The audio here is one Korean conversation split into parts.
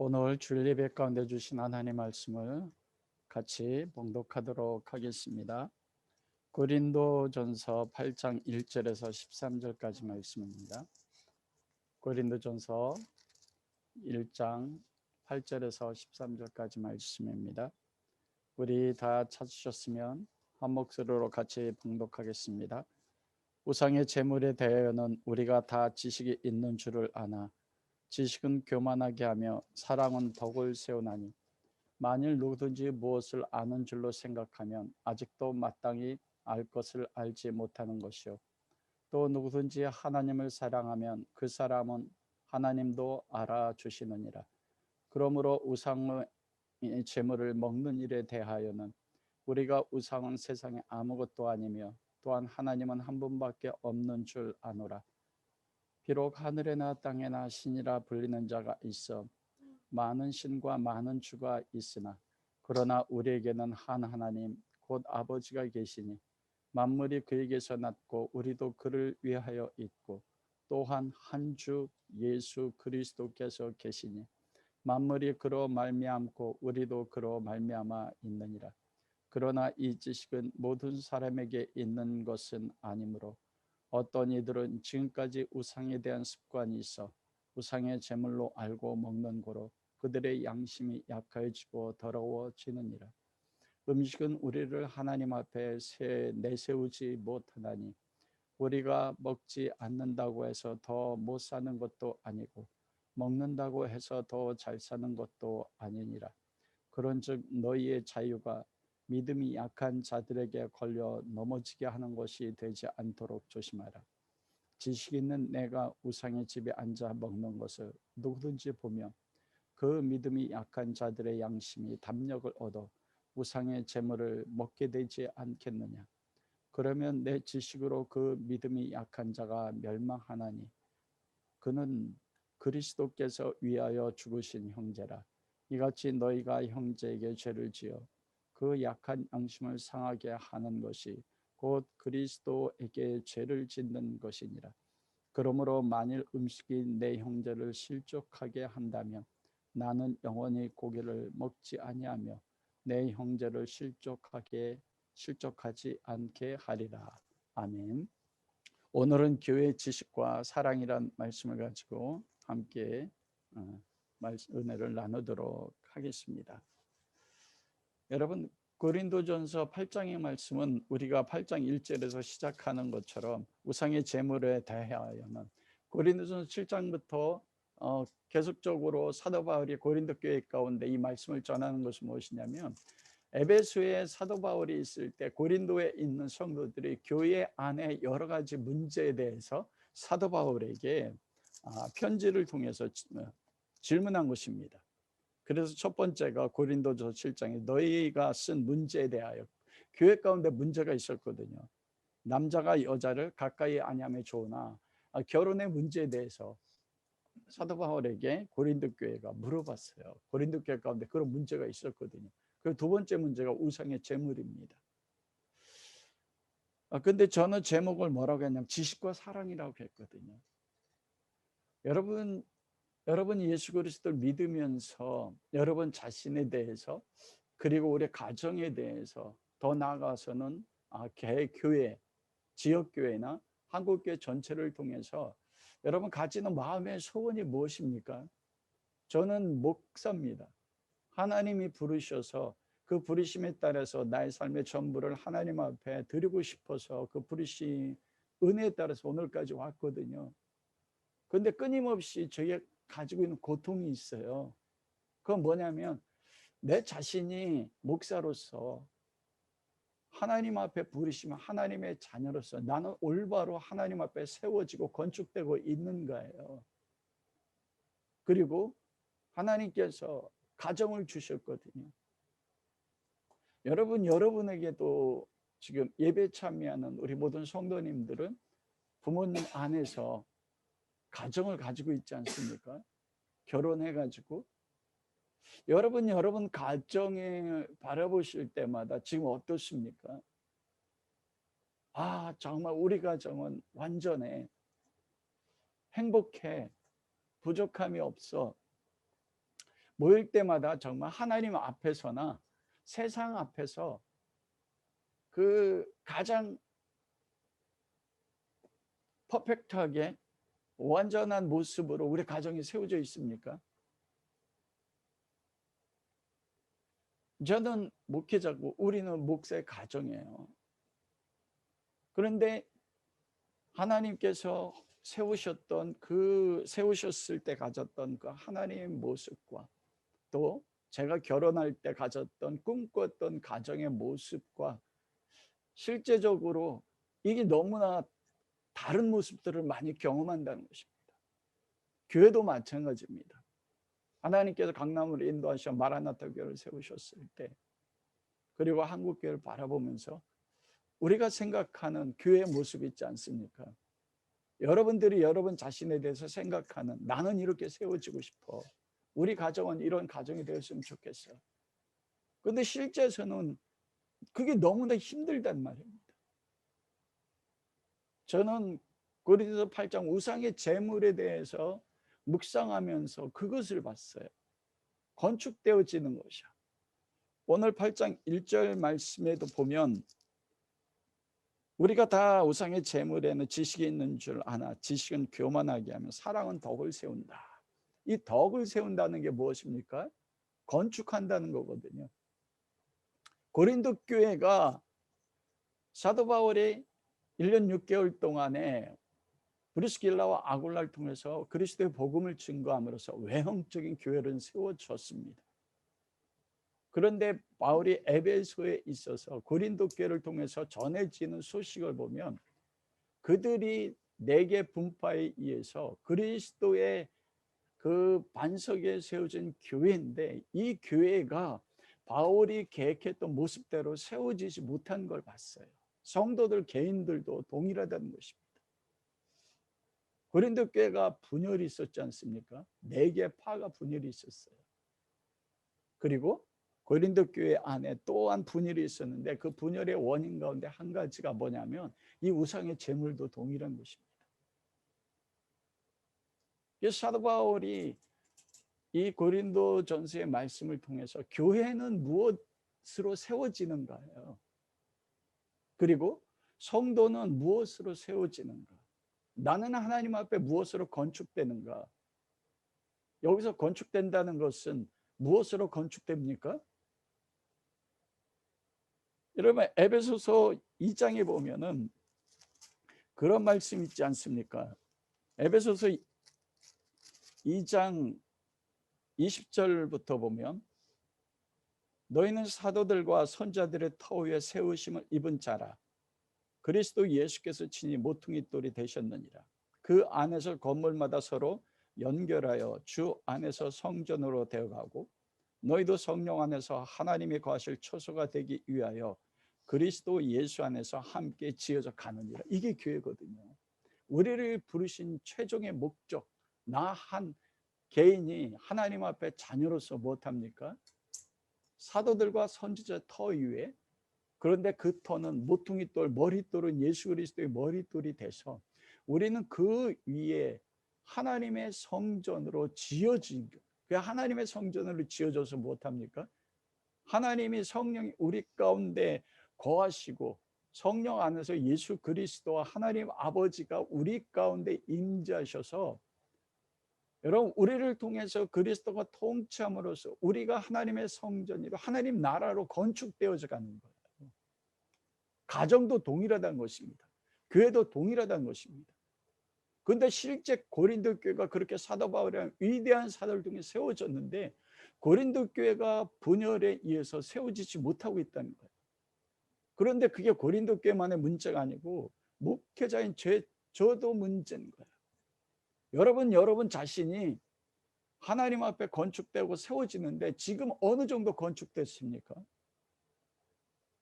오늘 주일 예배 가운데 주신 하나님 말씀을 같이 봉독하도록 하겠습니다. 고린도전서 8장 1절에서 13절까지 말씀입니다. 고린도전서 1장 8절에서 13절까지 말씀입니다. 우리 다 찾으셨으면 한 목소리로 같이 봉독하겠습니다. 우상의 제물에 대하여는 우리가 다 지식이 있는 줄을 아나 지식은 교만하게 하며 사랑은 덕을 세우나니 만일 누구든지 무엇을 아는 줄로 생각하면 아직도 마땅히 알 것을 알지 못하는 것이요 또 누구든지 하나님을 사랑하면 그 사람은 하나님도 알아주시느니라. 그러므로 우상의 제물을 먹는 일에 대하여는 우리가 우상은 세상에 아무것도 아니며 또한 하나님은 한 분밖에 없는 줄 아노라. 비록 하늘에나 땅에나 신이라 불리는 자가 있어 많은 신과 많은 주가 있으나 그러나 우리에게는 한 하나님 곧 아버지가 계시니 만물이 그에게서 났고 우리도 그를 위하여 있고 또한 한 주 예수 그리스도께서 계시니 만물이 그로 말미암고 우리도 그로 말미암아 있느니라. 그러나 이 지식은 모든 사람에게 있는 것은 아니므로 어떤 이들은 지금까지 우상에 대한 습관이 있어 우상의 제물로 알고 먹는 고로 그들의 양심이 약해지고 더러워지느니라. 음식은 우리를 하나님 앞에 내세우지 못하나니 우리가 먹지 않는다고 해서 더 못 사는 것도 아니고 먹는다고 해서 더 잘 사는 것도 아니니라. 그런즉 너희의 자유가 믿음이 약한 자들에게 걸려 넘어지게 하는 것이 되지 않도록 조심하라. 지식 있는 내가 우상의 집에 앉아 먹는 것을 누구든지 보면 그 믿음이 약한 자들의 양심이 담력을 얻어 우상의 제물을 먹게 되지 않겠느냐. 그러면 내 지식으로 그 믿음이 약한 자가 멸망하나니 그는 그리스도께서 위하여 죽으신 형제라. 이같이 너희가 형제에게 죄를 지어 그 약한 양심을 상하게 하는 것이 곧 그리스도에게 죄를 짓는 것이니라. 그러므로 만일 음식이 내 형제를 실족하게 한다면 나는 영원히 고기를 먹지 아니하며 내 형제를 실족하지 않게 하리라. 아멘. 오늘은 교회 지식과 사랑이란 말씀을 가지고 함께 은혜를 나누도록 하겠습니다. 여러분, 고린도전서 8장의 말씀은 우리가 8장 1절에서 시작하는 것처럼 우상의 제물에 대하여는 고린도전서 7장부터 계속적으로 사도 바울이 고린도 교회 가운데 이 말씀을 전하는 것이 무엇이냐면 에베소에 사도 바울이 있을 때 고린도에 있는 성도들이 교회 안에 여러 가지 문제에 대해서 사도 바울에게 편지를 통해서 질문한 것입니다. 그래서 첫 번째가 고린도전서 7장에 너희가 쓴 문제에 대하여 교회 가운데 문제가 있었거든요. 남자가 여자를 가까이 아니하면 좋으나 결혼의 문제에 대해서 사도 바울에게 고린도 교회가 물어봤어요. 고린도 교회 가운데 그런 문제가 있었거든요. 그리고 두 번째 문제가 우상의 제물입니다. 근데 저는 제목을 뭐라고 했냐면 지식과 사랑이라고 했거든요. 여러분 예수 그리스도를 믿으면서 여러분 자신에 대해서 그리고 우리 가정에 대해서 더 나아가서는 교회, 지역교회나 한국교회 전체를 통해서 여러분 가지는 마음의 소원이 무엇입니까? 저는 목사입니다. 하나님이 부르셔서 그 부르심에 따라서 나의 삶의 전부를 하나님 앞에 드리고 싶어서 그 부르심 은혜에 따라서 오늘까지 왔거든요. 그런데 끊임없이 저희가 가지고 있는 고통이 있어요. 그건 뭐냐면 내 자신이 목사로서 하나님 앞에 부르시면 하나님의 자녀로서 나는 올바로 하나님 앞에 세워지고 건축되고 있는 거예요. 그리고 하나님께서 가정을 주셨거든요. 여러분에게도 지금 예배 참여하는 우리 모든 성도님들은 부모님 안에서 가정을 가지고 있지 않습니까? 결혼해가지고 여러분 가정을 바라보실 때마다 지금 어떻습니까? 정말 우리 가정은 완전해, 행복해, 부족함이 없어. 모일 때마다 정말 하나님 앞에서나 세상 앞에서 그 가장 퍼펙트하게 완전한 모습으로 우리 가정이 세워져 있습니까? 저는 목회자고 우리는 목사의 가정이에요. 그런데 하나님께서 세우셨을 때 가졌던 그 하나님의 모습과 또 제가 결혼할 때 가졌던 꿈꿨던 가정의 모습과 실제적으로 이게 너무나 다른 모습들을 많이 경험한다는 것입니다. 교회도 마찬가지입니다. 하나님께서 강남으로 인도하셔 마라나타 교회를 세우셨을 때 그리고 한국교회를 바라보면서 우리가 생각하는 교회의 모습이 있지 않습니까? 여러분들이 여러분 자신에 대해서 생각하는 나는 이렇게 세워지고 싶어. 우리 가정은 이런 가정이 되었으면 좋겠어. 그런데 실제에서는 그게 너무나 힘들단 말입니다. 저는 고린도서 8장 우상의 제물에 대해서 묵상하면서 그것을 봤어요. 건축되어지는 것이야. 오늘 8장 1절 말씀에도 보면 우리가 다 우상의 제물에는 지식이 있는 줄 아나 지식은 교만하게 하며 사랑은 덕을 세운다. 이 덕을 세운다는 게 무엇입니까? 건축한다는 거거든요. 고린도 교회가 사도 바울이 1년 6개월 동안에 브리스길라와 아굴라를 통해서 그리스도의 복음을 증거함으로써 외형적인 교회를 세워줬습니다. 그런데 바울이 에베소에 있어서 고린도 교회를 통해서 전해지는 소식을 보면 그들이 4개 분파에 의해서 그리스도의 그 반석에 세워진 교회인데 이 교회가 바울이 계획했던 모습대로 세워지지 못한 걸 봤어요. 성도들 개인들도 동일하다는 것입니다. 고린도 교회가 분열이 있었지 않습니까? 4개 파가 분열이 있었어요. 그리고 고린도 교회 안에 또한 분열이 있었는데 그 분열의 원인 가운데 한 가지가 뭐냐면 이 우상의 제물도 동일한 것입니다. 사도 바울이 이 고린도 전서의 말씀을 통해서 교회는 무엇으로 세워지는가요? 그리고 성도는 무엇으로 세워지는가? 나는 하나님 앞에 무엇으로 건축되는가? 여기서 건축된다는 것은 무엇으로 건축됩니까? 여러분 에베소서 2장에 보면은 그런 말씀 있지 않습니까? 에베소서 2장 20절부터 보면 너희는 사도들과 선자들의 터 위에 세우심을 입은 자라 그리스도 예수께서 친히 모퉁이 돌이 되셨느니라. 그 안에서 건물마다 서로 연결하여 주 안에서 성전으로 되어가고 너희도 성령 안에서 하나님이 거하실 초소가 되기 위하여 그리스도 예수 안에서 함께 지어져 가느니라. 이게 교회거든요. 우리를 부르신 최종의 목적, 나 한 개인이 하나님 앞에 자녀로서 무엇합니까? 사도들과 선지자 터 위에, 그런데 그 터는 모퉁이돌, 머릿돌은 예수 그리스도의 머릿돌이 돼서 우리는 그 위에 하나님의 성전으로 지어진, 그 하나님의 성전으로 지어져서 무엇합니까? 하나님이 성령이 우리 가운데 거하시고 성령 안에서 예수 그리스도와 하나님 아버지가 우리 가운데 임재하셔서 여러분 우리를 통해서 그리스도가 통치함으로써 우리가 하나님의 성전이로 하나님 나라로 건축되어져 가는 거예요. 가정도 동일하다는 것입니다. 교회도 동일하다는 것입니다. 그런데 실제 고린도 교회가 그렇게 사도 바울이라는 위대한 사도를 통해 세워졌는데 고린도 교회가 분열에 의해서 세워지지 못하고 있다는 거예요. 그런데 그게 고린도 교회만의 문제가 아니고 목회자인 저도 문제인 거예요. 여러분 자신이 하나님 앞에 건축되고 세워지는데 지금 어느 정도 건축됐습니까?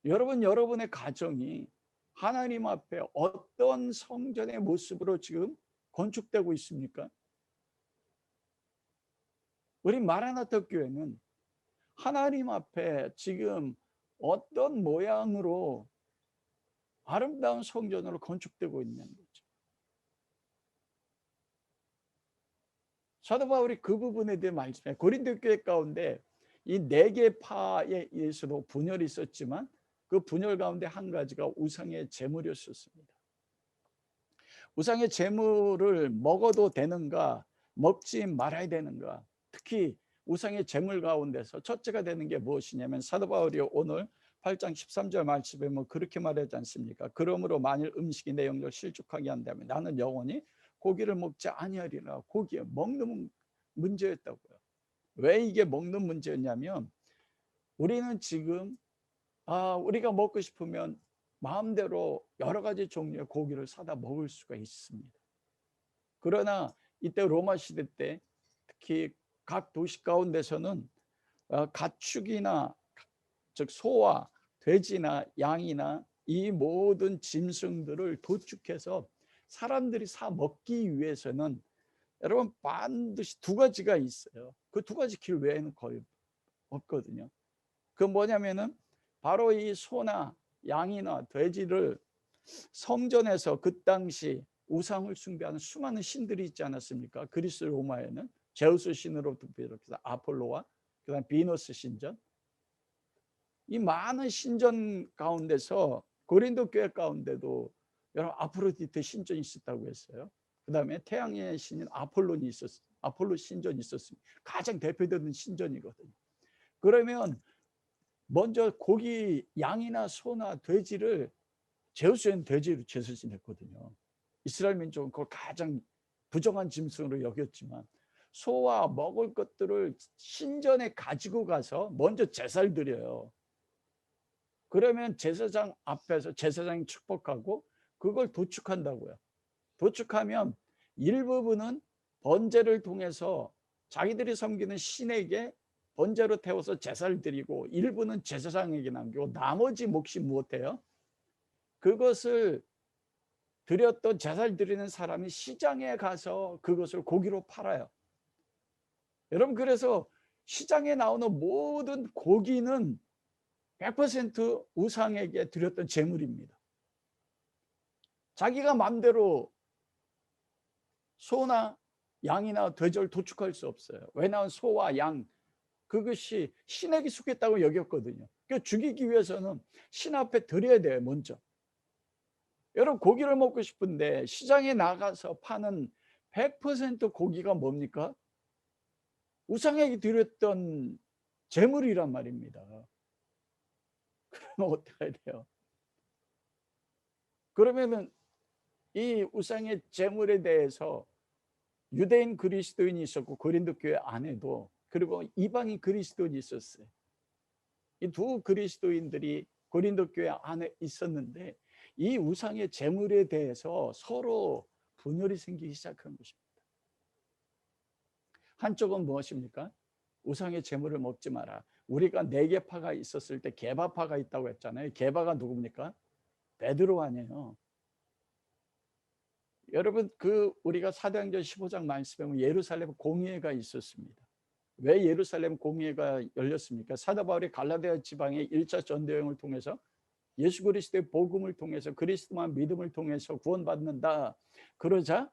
여러분의 가정이 하나님 앞에 어떤 성전의 모습으로 지금 건축되고 있습니까? 우리 마라나타 교회는 하나님 앞에 지금 어떤 모양으로 아름다운 성전으로 건축되고 있는 거죠. 사도 바울이 그 부분에 대해 말씀해. 고린도 교회 가운데 이 4개 파에 의해서도 분열이 있었지만 그 분열 가운데 한 가지가 우상의 제물이었습니다. 우상의 제물을 먹어도 되는가, 먹지 말아야 되는가. 특히 우상의 제물 가운데서 첫째가 되는 게 무엇이냐면 사도 바울이 오늘 8장 13절 말씀에 뭐 그렇게 말하지 않습니까? 그러므로 만일 음식이 내 영혼을 실족하게 한다면 나는 영원히 고기를 먹지 아니하리라. 고기에 먹는 문제였다고요. 왜 이게 먹는 문제였냐면 우리는 지금 우리가 먹고 싶으면 마음대로 여러 가지 종류의 고기를 사다 먹을 수가 있습니다. 그러나 이때 로마 시대 때 특히 각 도시 가운데서는 가축이나 즉 소와 돼지나 양이나 이 모든 짐승들을 도축해서 사람들이 사 먹기 위해서는 여러분 반드시 2가지가 있어요. 그 2가지 길 외에는 거의 없거든요. 그 뭐냐면은 바로 이 소나 양이나 돼지를 성전에서 그 당시 우상을 숭배하는 수많은 신들이 있지 않았습니까? 그리스 로마에는 제우스 신으로부터 비롯해서 아폴로와 그다음 비너스 신전, 이 많은 신전 가운데서 고린도 교회 가운데도 여러분 아프로디테 신전이 있었다고 했어요. 그다음에 태양의 신인 아폴론이 있었어요. 아폴로 신전이 있었습니다. 가장 대표되는 신전이거든요. 그러면 먼저 고기, 양이나 소나 돼지를 제우스는 돼지로 제사 지냈거든요. 이스라엘 민족은 그걸 가장 부정한 짐승으로 여겼지만 소와 먹을 것들을 신전에 가지고 가서 먼저 제사를 드려요. 그러면 제사장 앞에서 제사장이 축복하고 그걸 도축한다고요. 도축하면 일부분은 번제를 통해서 자기들이 섬기는 신에게 번제로 태워서 제사를 드리고 일부는 제사장에게 남기고 나머지 몫이 무엇이에요? 그것을 드렸던 제사를 드리는 사람이 시장에 가서 그것을 고기로 팔아요. 여러분 그래서 시장에 나오는 모든 고기는 100% 우상에게 드렸던 제물입니다. 자기가 마음대로 소나 양이나 돼지를 도축할 수 없어요. 왜냐하면 소와 양 그것이 신에게 속했다고 여겼거든요. 그러니까 죽이기 위해서는 신 앞에 드려야 돼요. 먼저. 여러분 고기를 먹고 싶은데 시장에 나가서 파는 100% 고기가 뭡니까? 우상에게 드렸던 제물이란 말입니다. 그러면 어떻게 해야 돼요? 그러면은 이 우상의 제물에 대해서 유대인 그리스도인이 있었고 고린도 교회 안에도 그리고 이방인 그리스도인이 있었어요. 이 2 그리스도인들이 고린도 교회 안에 있었는데 이 우상의 제물에 대해서 서로 분열이 생기기 시작한 것입니다. 한쪽은 무엇입니까? 우상의 제물을 먹지 마라. 우리가 4개 파가 있었을 때 게바파가 있다고 했잖아요. 게바가 누굽니까? 베드로 아니에요. 여러분 우리가 사도행전 15장 말씀에 보면 예루살렘 공회가 있었습니다. 왜 예루살렘 공회가 열렸습니까? 사도 바울이 갈라디아 지방의 1차 전도 여행을 통해서 예수 그리스도의 복음을 통해서 그리스도만 믿음을 통해서 구원받는다. 그러자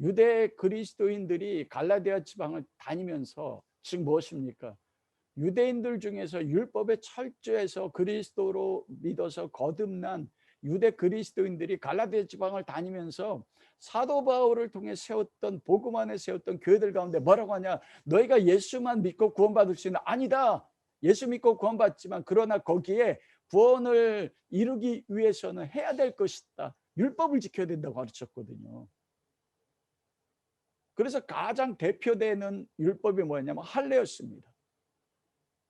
유대 그리스도인들이 갈라디아 지방을 다니면서 즉 무엇입니까? 유대인들 중에서 율법에 철저해서 그리스도로 믿어서 거듭난 유대 그리스도인들이 갈라디아 지방을 다니면서 사도 바울을 통해 세웠던 복음 안에 세웠던 교회들 가운데 뭐라고 하냐? 너희가 예수만 믿고 구원받을 수 있는 아니다. 예수 믿고 구원받지만 그러나 거기에 구원을 이루기 위해서는 해야 될 것이다. 율법을 지켜야 된다고 가르쳤거든요. 그래서 가장 대표되는 율법이 뭐였냐면 할례였습니다.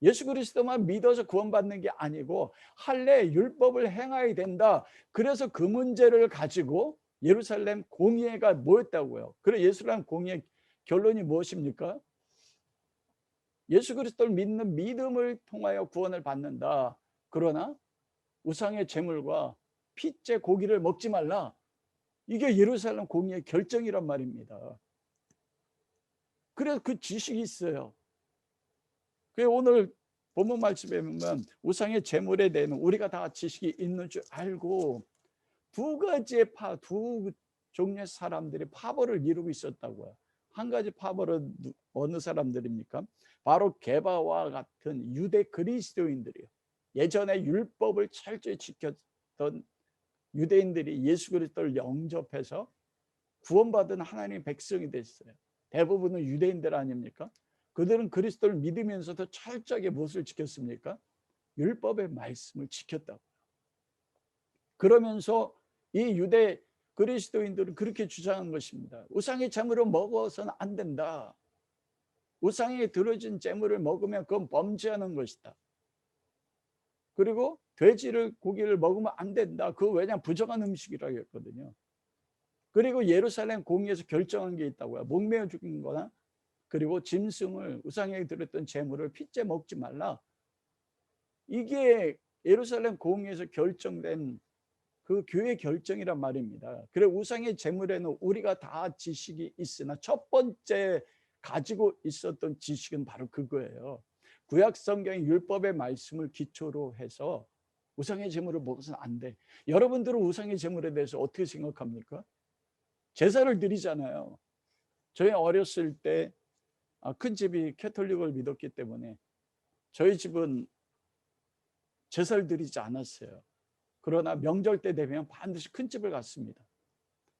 예수 그리스도만 믿어서 구원받는 게 아니고 할례 율법을 행해야 된다. 그래서 그 문제를 가지고 예루살렘 공의회가 모였다고요. 그래 예루살렘 공의회 결론이 무엇입니까? 예수 그리스도를 믿는 믿음을 통하여 구원을 받는다. 그러나 우상의 제물과 핏째 고기를 먹지 말라. 이게 예루살렘 공의회 결정이란 말입니다. 그래서 그 지식이 있어요. 오늘 본문 말씀에 보면 우상의 제물에 대한 우리가 다 지식이 있는 줄 알고 2가지의 2 종류의 사람들이 파벌을 이루고 있었다고요. 한 가지 파벌은 어느 사람들입니까? 바로 게바와 같은 유대 그리스도인들이요. 예전에 율법을 철저히 지켰던 유대인들이 예수 그리스도를 영접해서 구원받은 하나님의 백성이 됐어요. 대부분은 유대인들 아닙니까? 그들은 그리스도를 믿으면서도 철저하게 무엇을 지켰습니까? 율법의 말씀을 지켰다고. 그러면서 이 유대 그리스도인들은 그렇게 주장한 것입니다. 우상의 제물을 먹어서는 안 된다. 우상에 들어진 제물을 먹으면 그건 범죄하는 것이다. 그리고 돼지를 고기를 먹으면 안 된다. 그거 왜냐 부정한 음식이라고 했거든요. 그리고 예루살렘 공의에서 결정한 게 있다고요. 목매어 죽인 거나 그리고 짐승을 우상에 들었던 제물을 핏째 먹지 말라. 이게 예루살렘 공의에서 결정된 그 교회 결정이란 말입니다. 그래 우상의 제물에는 우리가 다 지식이 있으나 첫 번째 가지고 있었던 지식은 바로 그거예요. 구약 성경의 율법의 말씀을 기초로 해서 우상의 제물을 먹어서는 안 돼. 여러분들은 우상의 제물에 대해서 어떻게 생각합니까? 제사를 드리잖아요. 저희 어렸을 때 큰 집이 캐톨릭을 믿었기 때문에 저희 집은 제사를 드리지 않았어요. 그러나 명절 때 되면 반드시 큰 집을 갔습니다.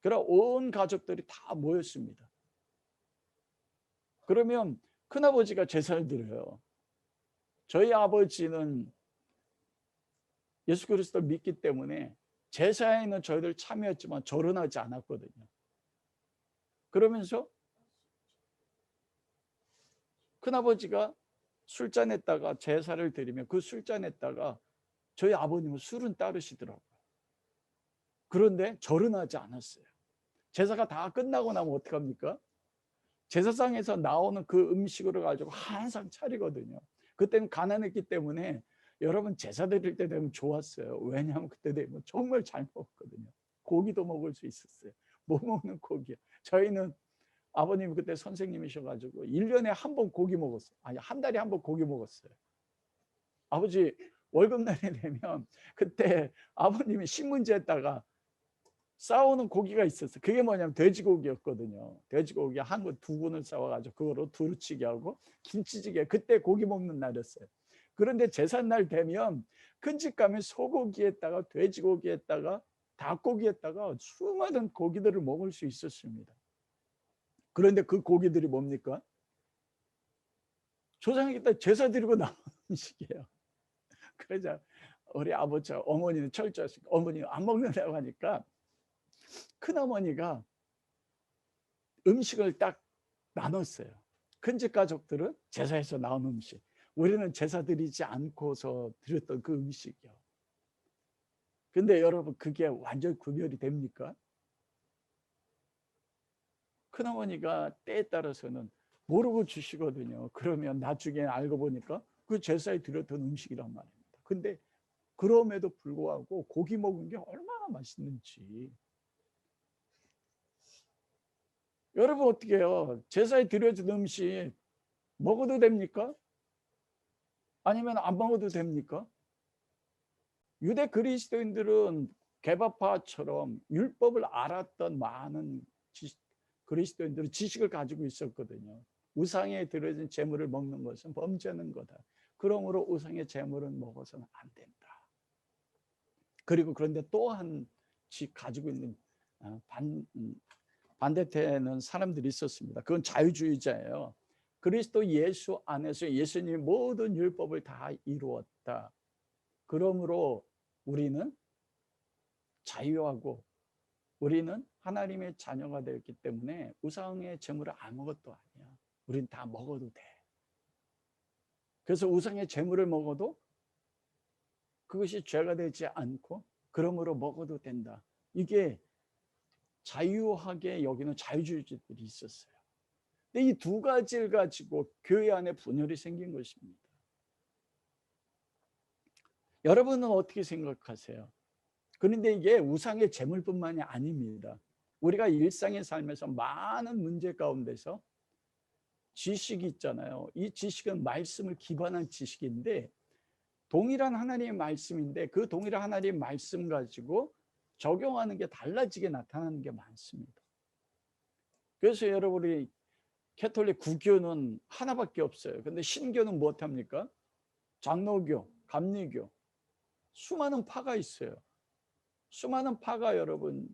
그러나 온 가족들이 다 모였습니다. 그러면 큰아버지가 제사를 드려요. 저희 아버지는 예수 그리스도를 믿기 때문에 제사에는 저희들 참여했지만 절은하지 않았거든요. 그러면서 큰아버지가 술잔에다가 제사를 드리면 그 술잔에다가 저희 아버님은 술은 따르시더라고요. 그런데 절은하지 않았어요. 제사가 다 끝나고 나면 어떡합니까? 제사상에서 나오는 그 음식으로 가지고 한상 차리거든요. 그때는 가난했기 때문에 여러분 제사 드릴 때 되면 좋았어요. 왜냐하면 그때 되면 정말 잘 먹었거든요. 고기도 먹을 수 있었어요. 뭐 먹는 고기요? 저희는 아버님이 그때 선생님이셔가지고 1년에 한 번 고기 먹었어요. 아니 한 달에 한 번 고기 먹었어요. 아버지 월급날이 되면 그때 아버님이 신문지에다가 싸우는 고기가 있었어요. 그게 뭐냐면 돼지고기였거든요. 돼지고기 한 근 두 근을 싸워가지고 그거로 두루치기 하고 김치찌개. 그때 고기 먹는 날이었어요. 그런데 제삿날 되면 큰 집 가면 소고기에다가 돼지고기에다가 닭고기에다가 수많은 고기들을 먹을 수 있었습니다. 그런데 그 고기들이 뭡니까? 조상에게 제사 드리고 나온 음식이에요. 그러자 우리 아버지 어머니는 철저하시니까 어머니는 안 먹는다고 하니까 큰어머니가 음식을 딱 나눴어요. 큰집 가족들은 제사에서 나온 음식, 우리는 제사 드리지 않고서 드렸던 그 음식이요. 근데 여러분 그게 완전 구별이 됩니까? 큰어머니가 때에 따라서는 모르고 주시거든요. 그러면 나중에 알고 보니까 그 제사에 드렸던 음식이란 말입니다. 근데 그럼에도 불구하고 고기 먹은 게 얼마나 맛있는지. 여러분 어떻게 해요? 제사에 드려진 음식 먹어도 됩니까? 아니면 안 먹어도 됩니까? 유대 그리스도인들은 개바파처럼 율법을 알았던 많은 그리스도인들은 지식을 가지고 있었거든요. 우상에 드려진 제물을 먹는 것은 범죄하는 거다. 그러므로 우상의 제물은 먹어서는 안 된다. 그리고 그런데 또 한 가지고 있는 반대되는 사람들이 있었습니다. 그건 자유주의자예요. 그리스도 예수 안에서 예수님이 모든 율법을 다 이루었다. 그러므로 우리는 자유하고 우리는 하나님의 자녀가 되었기 때문에 우상의 제물은 아무것도 아니야. 우린 다 먹어도 돼. 그래서 우상의 제물을 먹어도 그것이 죄가 되지 않고 그러므로 먹어도 된다. 이게 자유하게 여기는 자유주의자들이 있었어요. 근데 이 두 가지를 가지고 교회 안에 분열이 생긴 것입니다. 여러분은 어떻게 생각하세요? 그런데 이게 우상의 제물뿐만이 아닙니다. 우리가 일상의 삶에서 많은 문제 가운데서 지식이 있잖아요. 이 지식은 말씀을 기반한 지식인데 동일한 하나님의 말씀인데 그 동일한 하나님의 말씀 가지고 적용하는 게 달라지게 나타나는 게 많습니다. 그래서 여러분이 캐톨릭 구교는 하나밖에 없어요. 근데 신교는 무엇합니까? 장로교, 감리교, 수많은 파가 있어요. 수많은 파가 여러분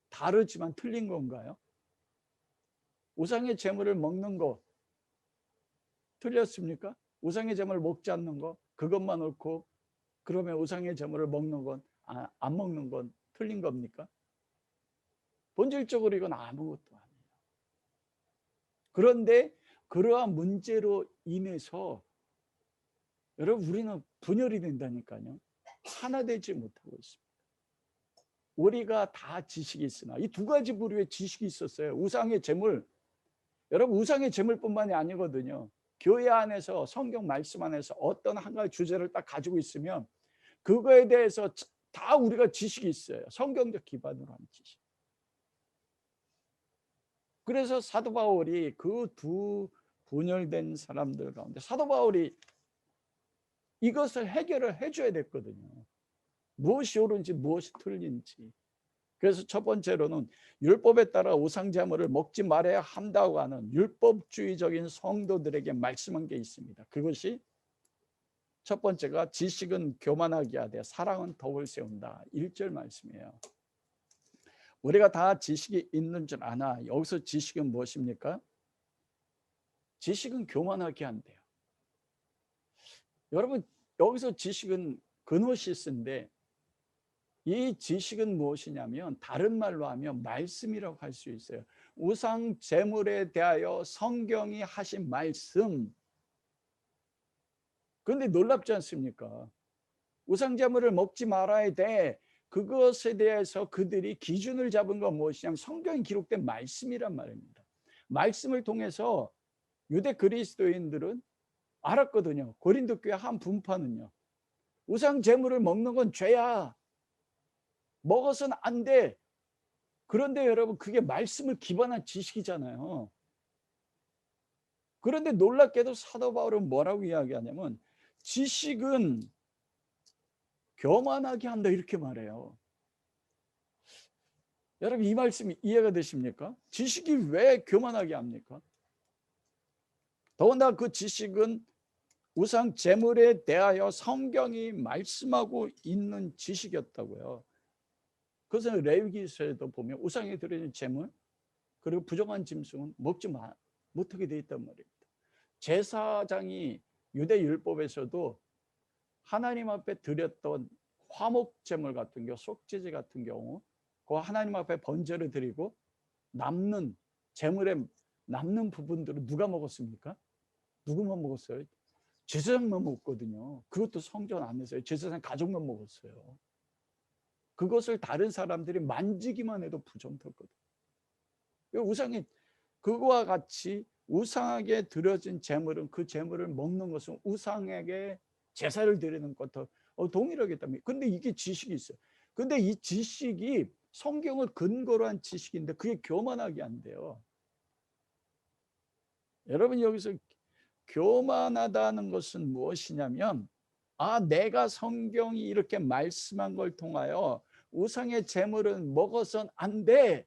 다르지만 틀린 건가요? 우상의 제물을 먹는 거 틀렸습니까? 우상의 제물을 먹지 않는 거 그것만 옳고, 그러면 우상의 제물을 먹는 건 안 먹는 건 틀린 겁니까? 본질적으로 이건 아무것도 아니에요. 그런데 그러한 문제로 인해서 여러분 우리는 분열이 된다니까요. 하나 되지 못하고 있습니다. 우리가 다 지식이 있으나 이 두 가지 부류의 지식이 있었어요. 우상의 제물, 여러분 우상의 제물뿐만이 아니거든요. 교회 안에서 성경 말씀 안에서 어떤 한 가지 주제를 딱 가지고 있으면 그거에 대해서 다 우리가 지식이 있어요. 성경적 기반으로 한 지식. 그래서 사도 바울이 그 두 분열된 사람들 가운데 사도 바울이 이것을 해결을 해줘야 됐거든요. 무엇이 옳은지 무엇이 틀린지. 그래서 첫 번째로는 율법에 따라 우상제물을 먹지 말아야 한다고 하는 율법주의적인 성도들에게 말씀한 게 있습니다. 그것이 첫 번째가 지식은 교만하게 하되 사랑은 덕을 세운다. 1절 말씀이에요. 우리가 다 지식이 있는 줄 아나 여기서 지식은 무엇입니까? 지식은 교만하게 한대요. 여러분 여기서 지식은 그노시스인데 이 지식은 무엇이냐면 다른 말로 하면 말씀이라고 할 수 있어요. 우상 제물에 대하여 성경이 하신 말씀. 그런데 놀랍지 않습니까? 우상 제물을 먹지 말아야 돼. 그것에 대해서 그들이 기준을 잡은 건 무엇이냐면 성경에 기록된 말씀이란 말입니다. 말씀을 통해서 유대 그리스도인들은 알았거든요. 고린도 교회 한 분파는요. 우상 제물을 먹는 건 죄야. 먹어서는 안 돼. 그런데 여러분 그게 말씀을 기반한 지식이잖아요. 그런데 놀랍게도 사도 바울은 뭐라고 이야기하냐면 지식은 교만하게 한다 이렇게 말해요. 여러분 이 말씀이 이해가 되십니까? 지식이 왜 교만하게 합니까? 더군다나 그 지식은 우상 제물에 대하여 성경이 말씀하고 있는 지식이었다고요. 그것은 레위기서에도 보면 우상에 들어있는 제물 그리고 부정한 짐승은 먹지 못하게 되어 있단 말입니다. 제사장이 유대 율법에서도 하나님 앞에 드렸던 화목 제물 같은 경우, 속죄제 같은 경우 그 하나님 앞에 번제를 드리고 남는 제물에 남는 부분들을 누가 먹었습니까? 누구만 먹었어요? 제사장만 먹었거든요. 그것도 성전 안에서 제사장 가족만 먹었어요. 그것을 다른 사람들이 만지기만 해도 부정했거든요. 우상이 그거와 같이 우상에게 드려진 제물은 그 제물을 먹는 것은 우상에게 제사를 드리는 것과 동일하겠다며. 근데 이게 지식이 있어요. 근데 이 지식이 성경을 근거로 한 지식인데 그게 교만하게 안 돼요. 여러분 여기서 교만하다는 것은 무엇이냐면 내가 성경이 이렇게 말씀한 걸 통하여 우상의 제물은 먹어선 안 돼.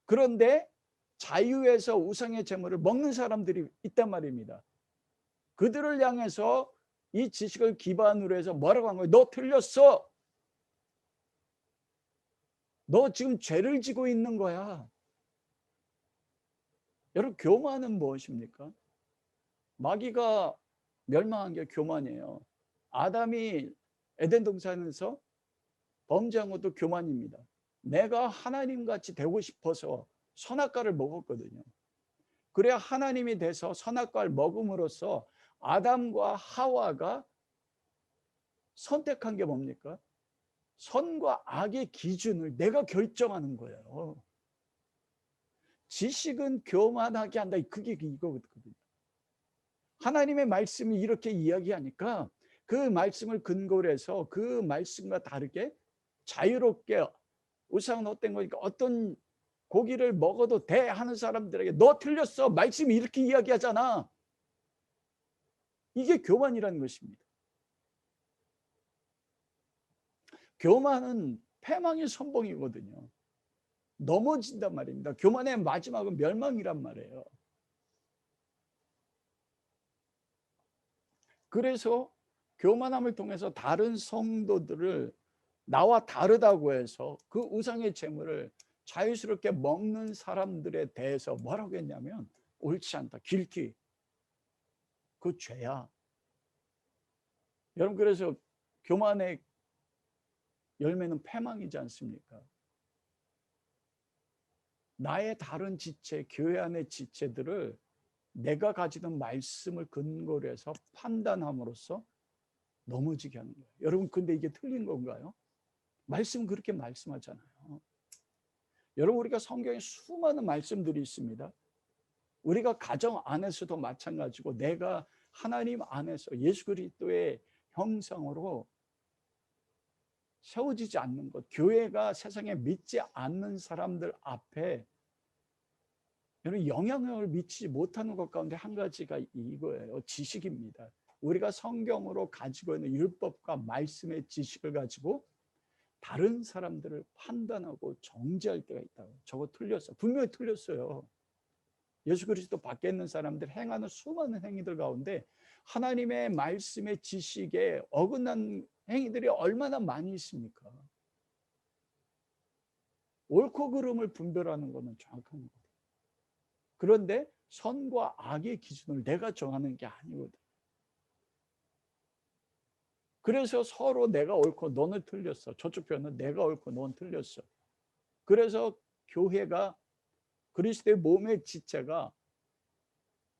그런데 자유에서 우상의 제물을 먹는 사람들이 있단 말입니다. 그들을 향해서 이 지식을 기반으로 해서 뭐라고 한 거예요? 너 틀렸어. 너 지금 죄를 지고 있는 거야. 여러분 교만은 무엇입니까? 마귀가 멸망한 게 교만이에요. 아담이 에덴 동산에서 범죄한 것도 교만입니다. 내가 하나님같이 되고 싶어서 선악과를 먹었거든요. 그래야 하나님이 돼서 선악과를 먹음으로써 아담과 하와가 선택한 게 뭡니까? 선과 악의 기준을 내가 결정하는 거예요. 지식은 교만하게 한다. 그게 이거거든요. 하나님의 말씀이 이렇게 이야기하니까 그 말씀을 근거로 해서 그 말씀과 다르게 자유롭게 우상은 헛된 거니까 어떤 고기를 먹어도 돼 하는 사람들에게 너 틀렸어. 말씀이 이렇게 이야기하잖아. 이게 교만이라는 것입니다. 교만은 패망의 선봉이거든요. 넘어진단 말입니다. 교만의 마지막은 멸망이란 말이에요. 그래서 교만함을 통해서 다른 성도들을 나와 다르다고 해서 그 우상의 제물을 자유스럽게 먹는 사람들에 대해서 뭐라고 했냐면 옳지 않다. 길티. 그 죄야. 여러분, 그래서 교만의 열매는 패망이지 않습니까? 나의 다른 지체, 교회 안의 지체들을 내가 가지는 말씀을 근거로 해서 판단함으로써 넘어지게 하는 거예요. 여러분, 근데 이게 틀린 건가요? 말씀은 그렇게 말씀하잖아요. 여러분, 우리가 성경에 수많은 말씀들이 있습니다. 우리가 가정 안에서도 마찬가지고 내가 하나님 안에서 예수 그리스도의 형상으로 세워지지 않는 것, 교회가 세상에 믿지 않는 사람들 앞에 여러분 영향력을 미치지 못하는 것 가운데 한 가지가 이거예요. 지식입니다. 우리가 성경으로 가지고 있는 율법과 말씀의 지식을 가지고 다른 사람들을 판단하고 정죄할 때가 있다고. 저거 틀렸어. 분명히 틀렸어요. 예수 그리스도 밖에 있는 사람들 행하는 수많은 행위들 가운데 하나님의 말씀의 지식에 어긋난 행위들이 얼마나 많이 있습니까? 옳고 그름을 분별하는 것은 정확한 거예요. 그런데 선과 악의 기준을 내가 정하는 게 아니거든. 그래서 서로 내가 옳고 너는 틀렸어. 저쪽 편은 내가 옳고 너는 틀렸어. 그래서 교회가 그리스도의 몸의 지체가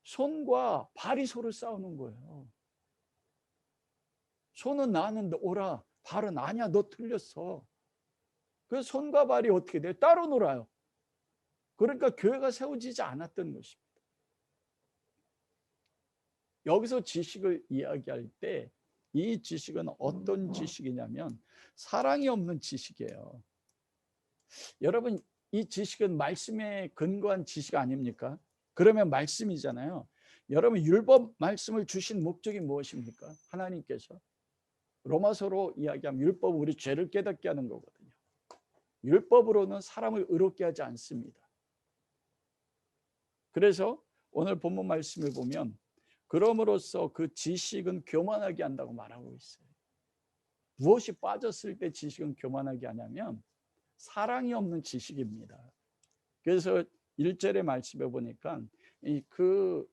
손과 발이 서로 싸우는 거예요. 손은 나는 옳아, 발은 아니야, 너 틀렸어. 그래서 손과 발이 어떻게 돼요? 따로 놀아요. 그러니까 교회가 세워지지 않았던 것입니다. 여기서 지식을 이야기할 때 이 지식은 어떤 지식이냐면 사랑이 없는 지식이에요. 여러분, 이 지식은 말씀에 근거한 지식 아닙니까? 그러면 말씀이잖아요. 여러분, 율법 말씀을 주신 목적이 무엇입니까? 하나님께서 로마서로 이야기하면 율법은 우리 죄를 깨닫게 하는 거거든요. 율법으로는 사람을 의롭게 하지 않습니다. 그래서 오늘 본문 말씀을 보면 그럼으로써 그 지식은 교만하게 한다고 말하고 있어요. 무엇이 빠졌을 때 지식은 교만하게 하냐면 사랑이 없는 지식입니다. 그래서 1절의 말씀에 보니까 그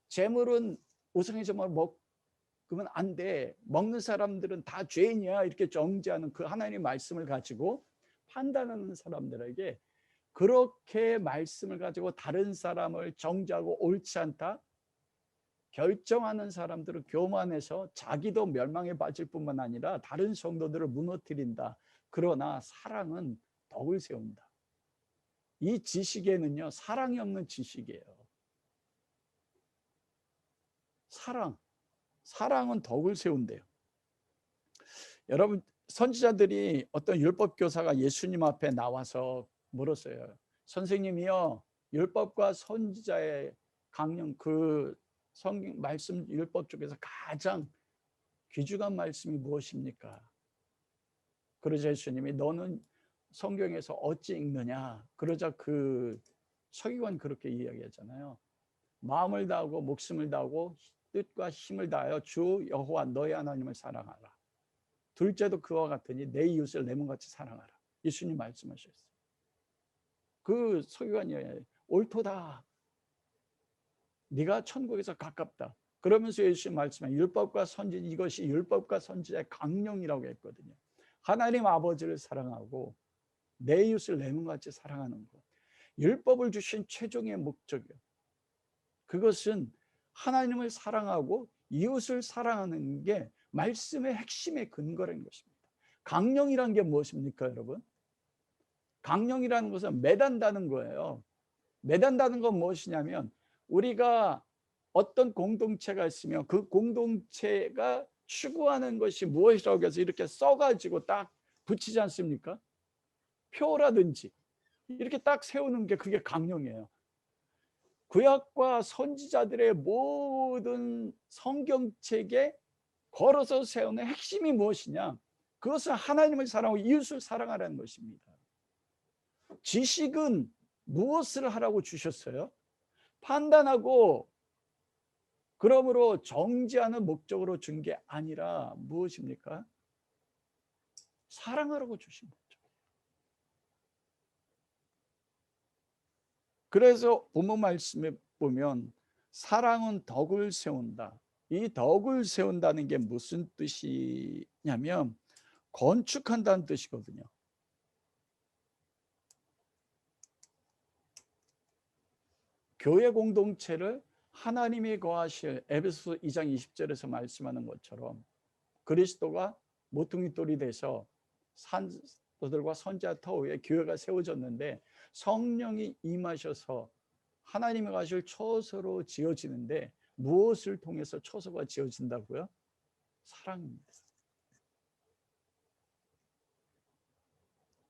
재물은 우상의 제물을 먹으면 안 돼. 먹는 사람들은 다 죄인이야. 이렇게 정죄하는 그 하나님의 말씀을 가지고 판단하는 사람들에게 그렇게 말씀을 가지고 다른 사람을 정죄하고 옳지 않다 결정하는 사람들은 교만해서 자기도 멸망에 빠질 뿐만 아니라 다른 성도들을 무너뜨린다. 그러나 사랑은 덕을 세운다. 이 지식에는요, 사랑이 없는 지식이에요. 사랑은 덕을 세운대요. 여러분, 선지자들이 어떤 율법 교사가 예수님 앞에 나와서 물었어요. 선생님이요, 율법과 선지자의 강령, 그 성경 말씀 율법 중에서 가장 귀중한 말씀이 무엇입니까? 그러자 예수님이 너는 성경에서 어찌 읽느냐? 그러자 그 서기관 그렇게 이야기하잖아요. 마음을 다하고 목숨을 다하고 뜻과 힘을 다하여 주 여호와 너희 하나님을 사랑하라. 둘째도 그와 같으니 내 이웃을 내 몸같이 사랑하라. 예수님 말씀하셨어요. 그 서기관이 옳도다. 네가 천국에서 가깝다. 그러면서 예수님 말씀에 율법과 선지, 이것이 율법과 선지자의 강령이라고 했거든요. 하나님 아버지를 사랑하고 내 이웃을 내 몸같이 사랑하는 것. 율법을 주신 최종의 목적이요. 그것은 하나님을 사랑하고 이웃을 사랑하는 게 말씀의 핵심의 근거라는 것입니다. 강령이란 게 무엇입니까, 여러분? 강령이라는 것은 매단다는 거예요. 매단다는 건 무엇이냐면 우리가 어떤 공동체가 있으면 그 공동체가 추구하는 것이 무엇이라고 해서 이렇게 써가지고 딱 붙이지 않습니까? 표라든지 이렇게 딱 세우는 게 그게 강령이에요. 구약과 선지자들의 모든 성경책에 걸어서 세우는 핵심이 무엇이냐? 그것은 하나님을 사랑하고 이웃을 사랑하라는 것입니다. 지식은 무엇을 하라고 주셨어요? 판단하고 그러므로 정지하는 목적으로 준 게 아니라 무엇입니까? 사랑하라고 주신 거죠. 그래서 본문 말씀에 보면 사랑은 덕을 세운다. 이 덕을 세운다는 게 무슨 뜻이냐면 건축한다는 뜻이거든요. 교회 공동체를 하나님이 거하실 에베소서 2장 20절에서 말씀하는 것처럼 그리스도가 모퉁이 돌이 돼서 산도들과 선지자 터위에 교회가 세워졌는데 성령이 임하셔서 하나님이 가실 처소로 지어지는데 무엇을 통해서 처소가 지어진다고요? 사랑입니다.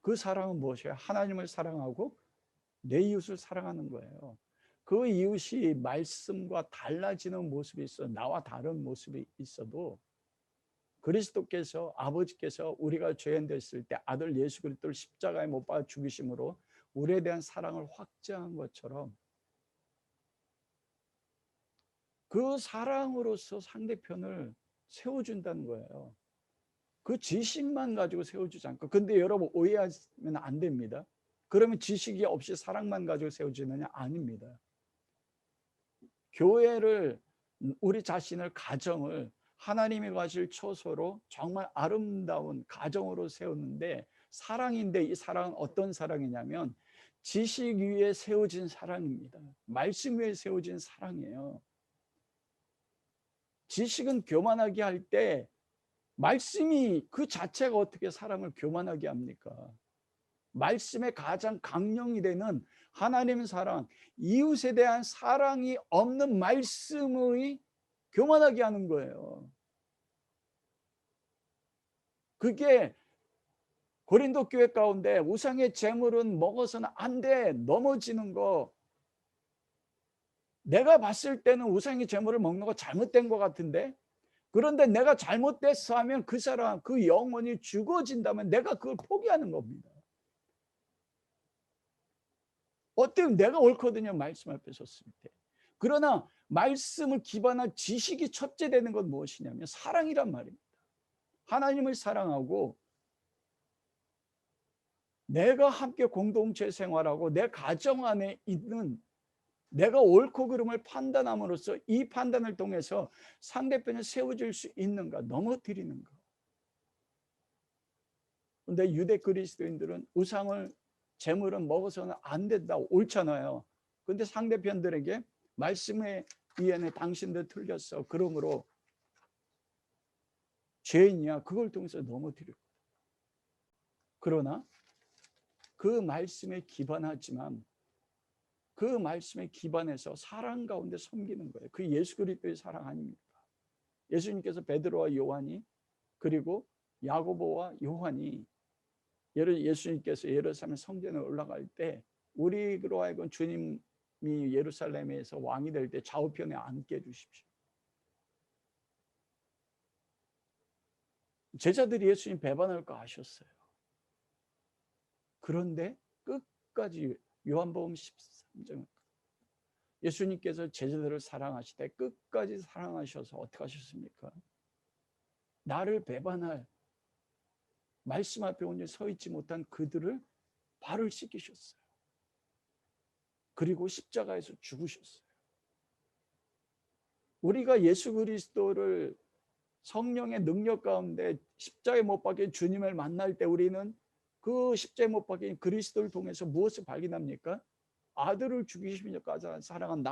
그 사랑은 무엇이에요? 하나님을 사랑하고 내 이웃을 사랑하는 거예요. 그 이웃이 말씀과 달라지는 모습이 있어, 나와 다른 모습이 있어도 그리스도께서, 아버지께서 우리가 죄인 됐을 때 아들 예수 그리스도를 십자가에 못 박아 죽이심으로 우리에 대한 사랑을 확증한 것처럼 그 사랑으로서 상대편을 세워준다는 거예요. 그 지식만 가지고 세워주지 않고. 근데 여러분 오해하면 안 됩니다. 그러면 지식이 없이 사랑만 가지고 세워지느냐? 아닙니다. 교회를, 우리 자신을, 가정을 하나님이 가실 처소로 정말 아름다운 가정으로 세웠는데 사랑인데, 이 사랑은 어떤 사랑이냐면 지식 위에 세워진 사랑입니다. 말씀 위에 세워진 사랑이에요. 지식은 교만하게 할 때 말씀이 그 자체가 어떻게 사랑을 교만하게 합니까? 말씀의 가장 강령이 되는 하나님의 사랑, 이웃에 대한 사랑이 없는 말씀의 교만하게 하는 거예요. 그게 고린도 교회 가운데 우상의 제물은 먹어서는 안 돼, 넘어지는 거, 내가 봤을 때는 우상의 제물을 먹는 거 잘못된 것 같은데, 그런데 내가 잘못됐어 하면 그 사람, 그 영혼이 죽어진다면 내가 그걸 포기하는 겁니다. 어때요? 내가 옳거든요, 말씀 앞에 섰을 때. 그러나 말씀을 기반한 지식이 첫째 되는 건 무엇이냐면 사랑이란 말입니다. 하나님을 사랑하고 내가 함께 공동체 생활하고 내 가정 안에 있는 내가 옳고 그름을 판단함으로써 이 판단을 통해서 상대편을 세워줄 수 있는가, 넘어뜨리는가. 근데 유대 그리스도인들은 우상을, 제물은 먹어서는 안 된다, 옳잖아요. 근데 상대편들에게 말씀에 의하네 당신들 틀렸어, 그러므로 죄인이야, 그걸 통해서 넘어뜨리고. 그러나 그 말씀에 기반하지만 그 말씀에 기반해서 사랑 가운데 섬기는 거예요. 그 예수 그리스도의 사랑 아닙니까? 예수님께서 베드로와 요한이, 그리고 야고보와 요한이, 예수님께서 예루살렘 성전에 올라갈 때 우리로 하여금 주님이 예루살렘에서 왕이 될 때 좌우편에 앉게 해주십시오. 제자들이 예수님 배반할까 하셨어요. 그런데 끝까지, 요한복음 13장, 예수님께서 제자들을 사랑하시되 끝까지 사랑하셔서 어떻게 하셨습니까? 나를 배반할, 말씀 앞에 온전히 서 있지 못한 그들을 발을 씻기셨어요. 그리고 십자가에서 죽으셨어요. 우리가 예수 그리스도를 성령의 능력 가운데 십자가에 못 박힌 주님을 만날 때 우리는 그 십자가에 못 박힌 그리스도를 통해서 무엇을 발견합니까? 아들을 죽이시면까지 사랑한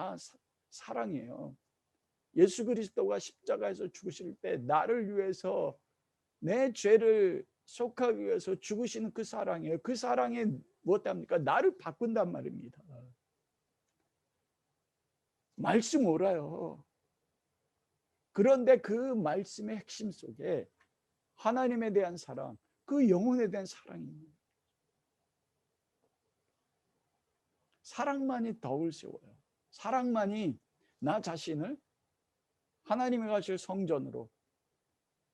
사랑이에요. 예수 그리스도가 십자가에서 죽으실 때 나를 위해서, 내 죄를 속하기 위해서 죽으시는 그 사랑이에요. 그 사랑이 무엇합니까? 나를 바꾼단 말입니다. 말씀 옳아요. 그런데 그 말씀의 핵심 속에 하나님에 대한 사랑, 그 영혼에 대한 사랑입니다. 사랑만이 덕을 세워요. 사랑만이 나 자신을 하나님이 가실 성전으로,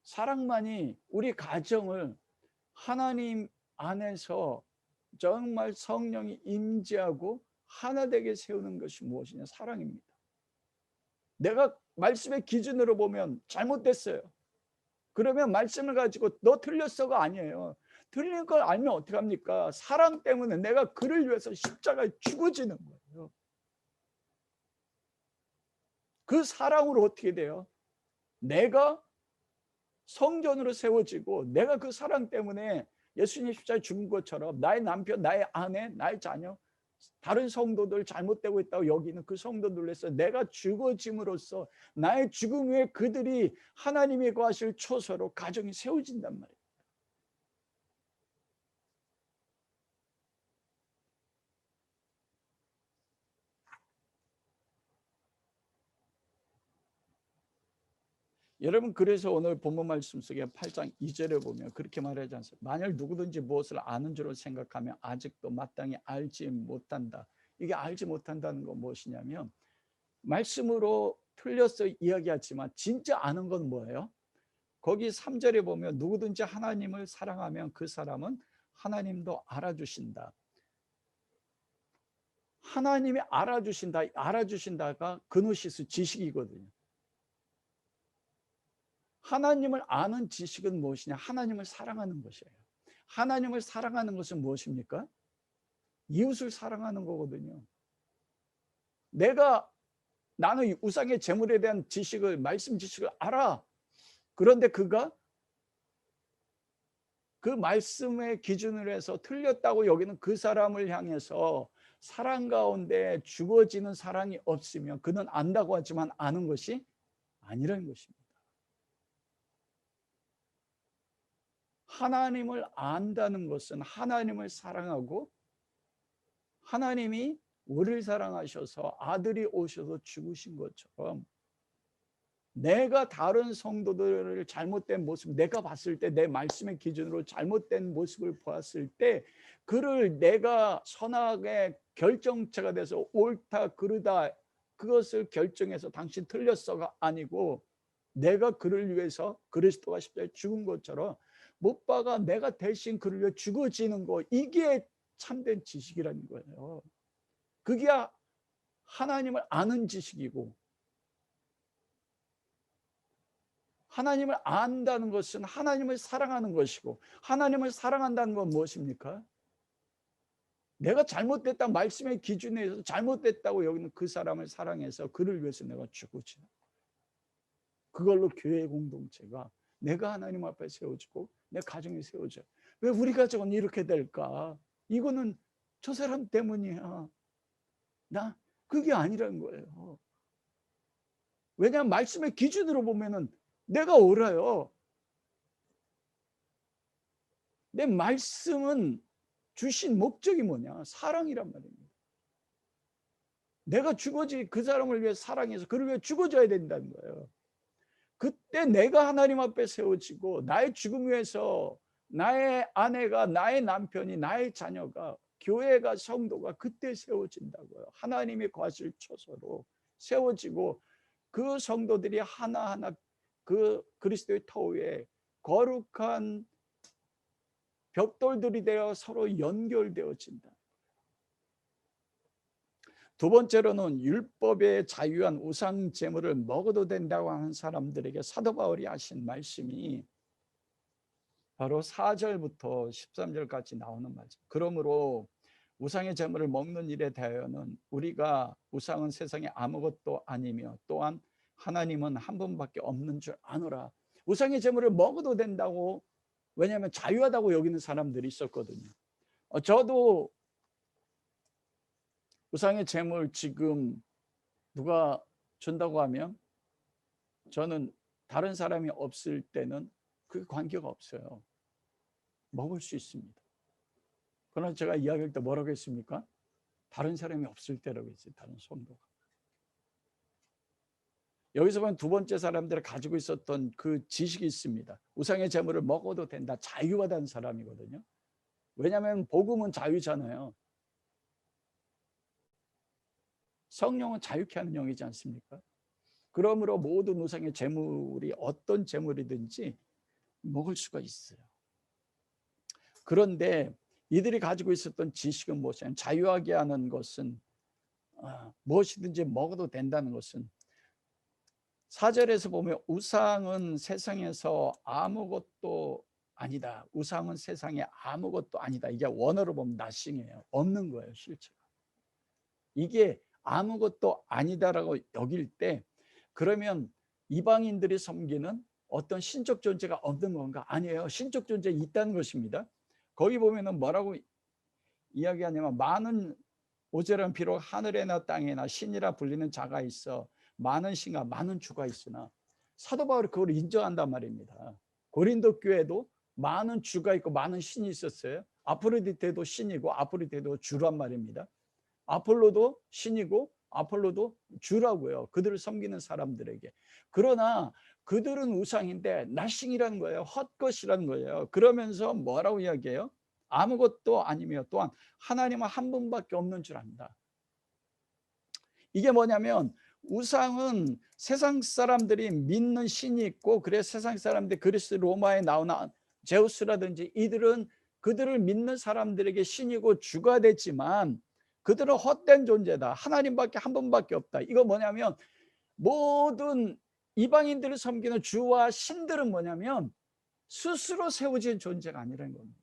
사랑만이 우리 가정을 하나님 안에서 정말 성령이 임재하고 하나 되게 세우는 것이 무엇이냐? 사랑입니다. 내가 말씀의 기준으로 보면 잘못됐어요. 그러면 말씀을 가지고 너 틀렸어가 아니에요. 틀린 걸 알면 어떡합니까? 사랑 때문에 내가 그를 위해서 십자가에 죽어지는 거예요. 그 사랑으로 어떻게 돼요? 내가 성전으로 세워지고 내가 그 사랑 때문에 예수님 십자가에 죽은 것처럼 나의 남편, 나의 아내, 나의 자녀, 다른 성도들 잘못되고 있다고 여기는 그 성도들에서 내가 죽어짐으로써 나의 죽음 후에 그들이 하나님이 거하실 초소로 가정이 세워진단 말이에요. 여러분, 그래서 오늘 본문 말씀 속에 8장 2절에 보면 그렇게 말하지 않습니까? 만일 누구든지 무엇을 아는 줄로 생각하면 아직도 마땅히 알지 못한다. 이게 알지 못한다는 건 무엇이냐면 말씀으로 틀려서 이야기하지만 진짜 아는 건 뭐예요? 거기 3절에 보면 누구든지 하나님을 사랑하면 그 사람은 하나님도 알아주신다. 하나님이 알아주신다. 알아주신다가 그노시스 지식이거든요. 하나님을 아는 지식은 무엇이냐? 하나님을 사랑하는 것이에요. 하나님을 사랑하는 것은 무엇입니까? 이웃을 사랑하는 거거든요. 나는 우상의 제물에 대한 지식을, 말씀 지식을 알아. 그런데 그가 그 말씀의 기준으로 해서 틀렸다고 여기는 그 사람을 향해서 사랑 가운데 죽어지는 사랑이 없으면 그는 안다고 하지만 아는 것이 아니라는 것입니다. 하나님을 안다는 것은 하나님을 사랑하고 하나님이 우리를 사랑하셔서 아들이 오셔서 죽으신 것처럼 내가 다른 성도들을 잘못된 모습, 내가 봤을 때 내 말씀의 기준으로 잘못된 모습을 보았을 때 그를 내가 선하게 결정체가 돼서 옳다 그르다 그것을 결정해서 당신 틀렸어가 아니고 내가 그를 위해서 그리스도가 십자가에 죽은 것처럼 못 박아 내가 대신 그를 위해 죽어지는 거, 이게 참된 지식이라는 거예요. 그게 하나님을 아는 지식이고, 하나님을 안다는 것은 하나님을 사랑하는 것이고, 하나님을 사랑한다는 건 무엇입니까? 내가 잘못됐다 말씀의 기준에 의해서 잘못됐다고 여기는 그 사람을 사랑해서 그를 위해서 내가 죽어지는, 그걸로 교회 공동체가 내가 하나님 앞에 세워지고 내 가정이 세워져. 왜 우리 가정은 이렇게 될까? 이거는 저 사람 때문이야. 그게 아니라는 거예요. 왜냐하면 말씀의 기준으로 보면은 내가 옳아요. 내 말씀은 주신 목적이 뭐냐? 사랑이란 말입니다. 내가 그 사람을 위해 사랑해서 그를 위해 죽어줘야 된다는 거예요. 그때 내가 하나님 앞에 세워지고 나의 죽음 위해서 나의 아내가, 나의 남편이, 나의 자녀가, 교회가, 성도가 그때 세워진다고요. 하나님이 거하실 초소로 세워지고 그 성도들이 하나하나 그 그리스도의 터 위에 거룩한 벽돌들이 되어 서로 연결되어진다. 두 번째로는 율법에 자유한 우상 제물을 먹어도 된다고 하는 사람들에게 사도 바울이 하신 말씀이 바로 4절부터 13절까지 나오는 말씀. 그러므로 우상의 제물을 먹는 일에 대하여는 우리가 우상은 세상에 아무것도 아니며 또한 하나님은 한 분밖에 없는 줄 아노라. 우상의 제물을 먹어도 된다고, 왜냐하면 자유하다고 여기는 사람들이 있었거든요. 저도 우상의 제물 지금 누가 준다고 하면 저는 다른 사람이 없을 때는 그 관계가 없어요. 먹을 수 있습니다. 그러나 제가 이야기할 때 뭐라고 했습니까? 다른 사람이 없을 때라고 했어요. 다른 성도가. 여기서 보면 두 번째 사람들이 가지고 있었던 그 지식이 있습니다. 우상의 제물을 먹어도 된다. 자유하다는 사람이거든요. 왜냐하면 복음은 자유잖아요. 성령은 자유케 하는 영이지 않습니까? 그러므로 모든 우상의 제물이 어떤 제물이든지 먹을 수가 있어요. 그런데 이들이 가지고 있었던 지식은 무엇이냐? 자유하게 하는 것은 무엇이든지 먹어도 된다는 것은, 4절에서 보면 우상은 세상에서 아무것도 아니다. 우상은 세상에 아무것도 아니다. 이게 원어로 보면 nothing이에요. 없는 거예요, 실체가. 이게 아무것도 아니다라고 여길 때, 그러면 이방인들이 섬기는 어떤 신적 존재가 없는 건가? 아니에요. 신적 존재 있다는 것입니다. 거기 보면은 뭐라고 이야기하냐면, 많은 오절은 비록 하늘에나 땅에나 신이라 불리는 자가 있어 많은 신과 많은 주가 있으나, 사도 바울이 그걸 인정한단 말입니다. 고린도 교회도 많은 주가 있고 많은 신이 있었어요. 아프로디테도 신이고 아프로디테도 주란 말입니다. 아폴로도 신이고 아폴로도 주라고요, 그들을 섬기는 사람들에게. 그러나 그들은 우상인데 나싱이라는 거예요. 헛것이라는 거예요. 그러면서 뭐라고 이야기해요? 아무것도 아니며 또한 하나님은 한 분밖에 없는 줄 안다. 이게 뭐냐면, 우상은 세상 사람들이 믿는 신이 있고, 그래서 세상 사람들이 그리스 로마에 나오는 제우스라든지 이들은 그들을 믿는 사람들에게 신이고 주가 되지만, 그들은 헛된 존재다. 하나님밖에 한 분밖에 없다. 이거 뭐냐면, 모든 이방인들을 섬기는 주와 신들은 뭐냐면 스스로 세워진 존재가 아니라는 겁니다.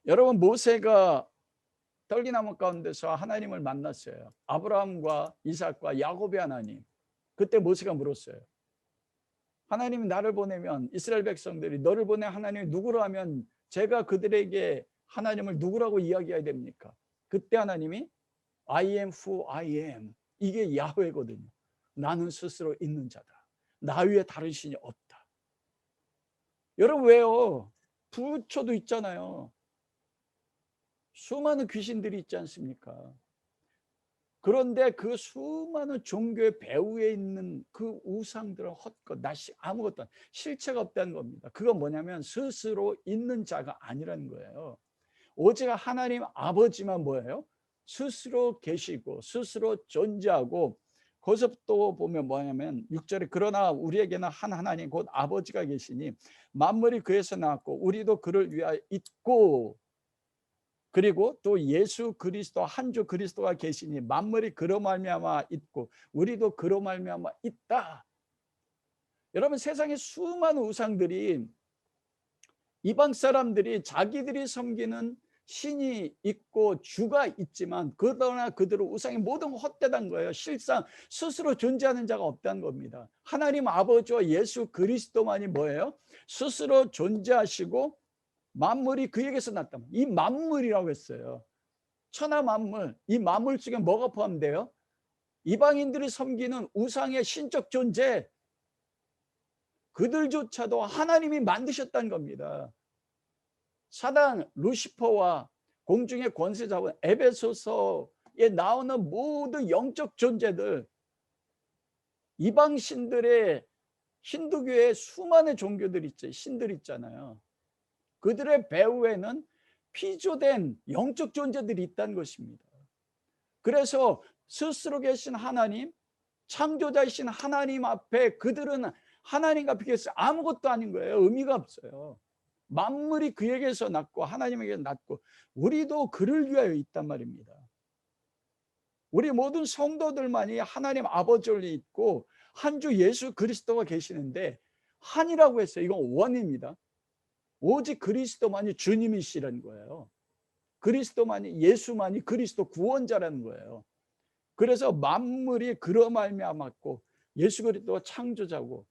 여러분, 모세가 떨기나무 가운데서 하나님을 만났어요. 아브라함과 이삭과 야곱의 하나님. 그때 모세가 물었어요. 하나님이 나를 보내면, 이스라엘 백성들이 너를 보내 하나님이 누구로 하면 제가 그들에게 하나님을 누구라고 이야기해야 됩니까? 그때 하나님이 I am who I am, 이게 야훼거든요. 나는 스스로 있는 자다. 나 위에 다른 신이 없다. 여러분, 왜요? 부처도 있잖아요. 수많은 귀신들이 있지 않습니까? 그런데 그 수많은 종교의 배후에 있는 그 우상들은 헛것, 나시, 아무것도 실체가 없다는 겁니다. 그건 뭐냐면 스스로 있는 자가 아니라는 거예요. 오직 하나님 아버지만 뭐예요? 스스로 계시고 스스로 존재하고, 거기서 또 보면 뭐냐면 6절에 그러나 우리에게는 한 하나님 곧 아버지가 계시니 만물이 그에서 나왔고 우리도 그를 위하여 있고, 그리고 또 예수 그리스도 한 주 그리스도가 계시니 만물이 그로 말미암아 있고 우리도 그로 말미암아 있다. 여러분, 세상에 수많은 우상들이, 이방 사람들이 자기들이 섬기는 신이 있고 주가 있지만, 그러나 그들은 우상이 모든 헛되다는 거예요. 실상 스스로 존재하는 자가 없다는 겁니다. 하나님 아버지와 예수 그리스도만이 뭐예요? 스스로 존재하시고 만물이 그에게서 났다. 이 만물이라고 했어요. 천하 만물. 이 만물 속에 뭐가 포함돼요? 이방인들이 섬기는 우상의 신적 존재, 그들조차도 하나님이 만드셨다는 겁니다. 사단 루시퍼와 공중의 권세 잡은 에베소서에 나오는 모든 영적 존재들, 이방 신들의, 힌두교의 수많은 종교들 있죠. 신들 있잖아요. 그들의 배후에는 피조된 영적 존재들이 있다는 것입니다. 그래서 스스로 계신 하나님, 창조자이신 하나님 앞에 그들은 하나님과 비교해서 아무것도 아닌 거예요. 의미가 없어요. 만물이 그에게서 났고 하나님에게 났고 우리도 그를 위하여 있단 말입니다. 우리 모든 성도들만이 하나님 아버지를 있고 한 주 예수 그리스도가 계시는데, 한이라고 했어요. 이건 원입니다. 오직 그리스도만이 주님이시라는 거예요. 그리스도만이, 예수만이 그리스도 구원자라는 거예요. 그래서 만물이 그로 말미암았고 예수 그리스도가 창조자고,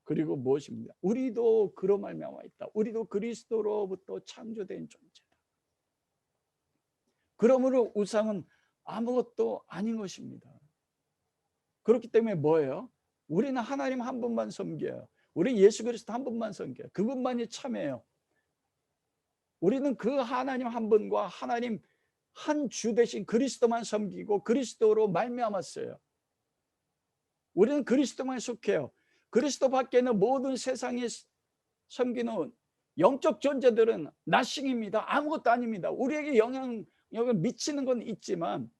그리고 무엇입니다? 우리도 그로 말미암아 있다. 우리도 그리스도로부터 창조된 존재다. 그러므로 우상은 아무것도 아닌 것입니다. 그렇기 때문에 뭐예요? 우리는 하나님 한 분만 섬겨요. 우리 예수 그리스도 한 분만 섬겨요. 그분만이 참해요. 우리는 그 하나님 한 분과 하나님 한 주 대신 그리스도만 섬기고 그리스도로 말미암았어요. 우리는 그리스도만 속해요. 그리스도 밖에는 모든 세상에 섬기는 영적 존재들은 나싱입니다. 아무것도 아닙니다. 우리에게 영향력을 미치는 건 있지만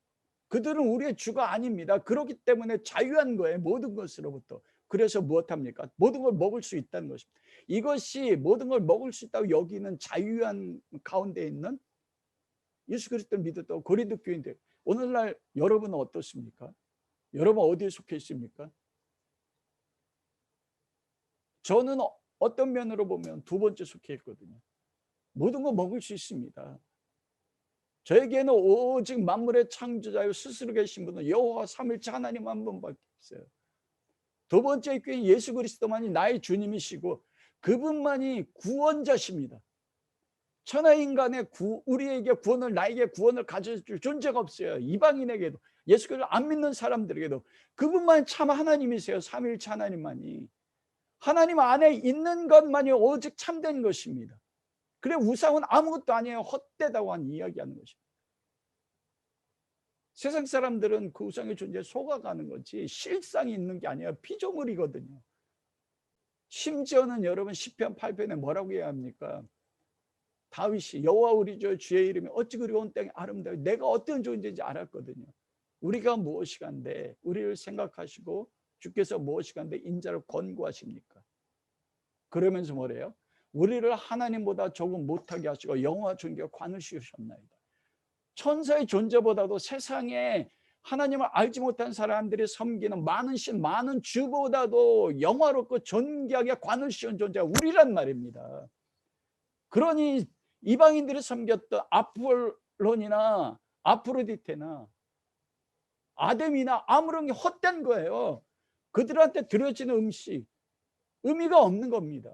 그들은 우리의 주가 아닙니다. 그렇기 때문에 자유한 거예요. 모든 것으로부터. 그래서 무엇합니까? 모든 걸 먹을 수 있다는 것입니다. 이것이 모든 걸 먹을 수 있다고 여기는 자유한 가운데 있는 예수 그리스도를 믿었다고 고린도 교인들, 오늘날 여러분은 어떻습니까? 여러분 어디에 속해 있습니까? 저는 어떤 면으로 보면 두 번째 속해 있거든요. 모든 거 먹을 수 있습니다. 저에게는 오직 만물의 창조자요 스스로 계신 분은 여호와 삼일체 하나님 한 분밖에 없어요. 두 번째 교인 예수 그리스도만이 나의 주님이시고 그분만이 구원자십니다. 천하인간의 우리에게 구원을, 나에게 구원을 가져줄 존재가 없어요. 이방인에게도, 예수 그리스도를 안 믿는 사람들에게도 그분만이 참 하나님이세요. 삼일체 하나님만이. 하나님 안에 있는 것만이 오직 참된 것입니다. 그래 우상은 아무것도 아니에요. 헛되다고 한 이야기하는 것입니다. 세상 사람들은 그 우상의 존재에 속아가는 거지 실상이 있는 게 아니에요. 피조물이거든요. 심지어는 여러분 시편 8편에 뭐라고 해야 합니까? 다윗이 여호와 우리 주의 이름이 어찌 그리 온 땅에 아름다워, 내가 어떤 존재인지 알았거든요. 우리가 무엇이간데 우리를 생각하시고 주께서 무엇이간데 인자를 권고하십니까? 그러면서 뭐래요? 우리를 하나님보다 조금 못하게 하시고 영화 존귀와 관을 씌우셨나이다. 천사의 존재보다도 세상에 하나님을 알지 못한 사람들이 섬기는 많은 신, 많은 주보다도 영화롭고 존귀하게 관을 씌운 존재가 우리란 말입니다. 그러니 이방인들이 섬겼던 아폴론이나 아프로디테나 아데미나 아무런 게 헛된 거예요. 그들한테 드려지는 음식, 의미가 없는 겁니다.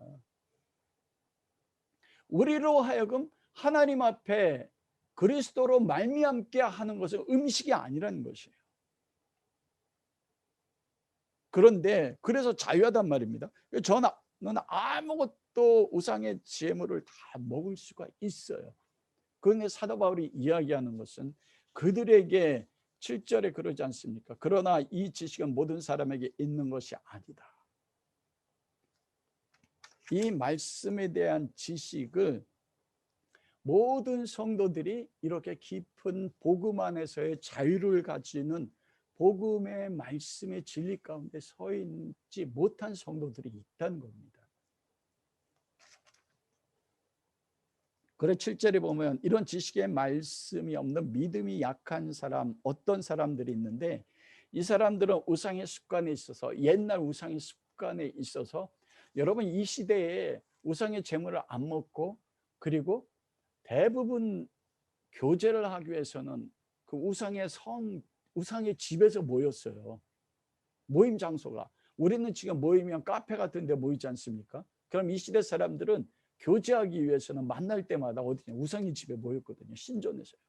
우리로 하여금 하나님 앞에 그리스도로 말미암게 하는 것은 음식이 아니라는 것이에요. 그런데 그래서 자유하단 말입니다. 저는 아무것도 우상의 제물을 다 먹을 수가 있어요. 그런데 사도 바울이 이야기하는 것은 그들에게 7절에 그러지 않습니까? 그러나 이 지식은 모든 사람에게 있는 것이 아니다. 이 말씀에 대한 지식을 모든 성도들이 이렇게 깊은 복음 안에서의 자유를 가지는 복음의 말씀의 진리 가운데 서 있지 못한 성도들이 있다는 겁니다. 그래 7절에 보면 이런 지식의 말씀이 없는 믿음이 약한 사람, 어떤 사람들이 있는데 이 사람들은 우상의 습관에 있어서, 옛날 우상의 습관에 있어서, 여러분 이 시대에 우상의 제물을 안 먹고, 그리고 대부분 교제를 하기 위해서는 그 우상의 집에서 모였어요. 모임 장소가. 우리는 지금 모이면 카페 같은 데 모이지 않습니까? 그럼 이 시대 사람들은 교제하기 위해서는 만날 때마다 어디냐? 우상의 집에 모였거든요. 신전에서요.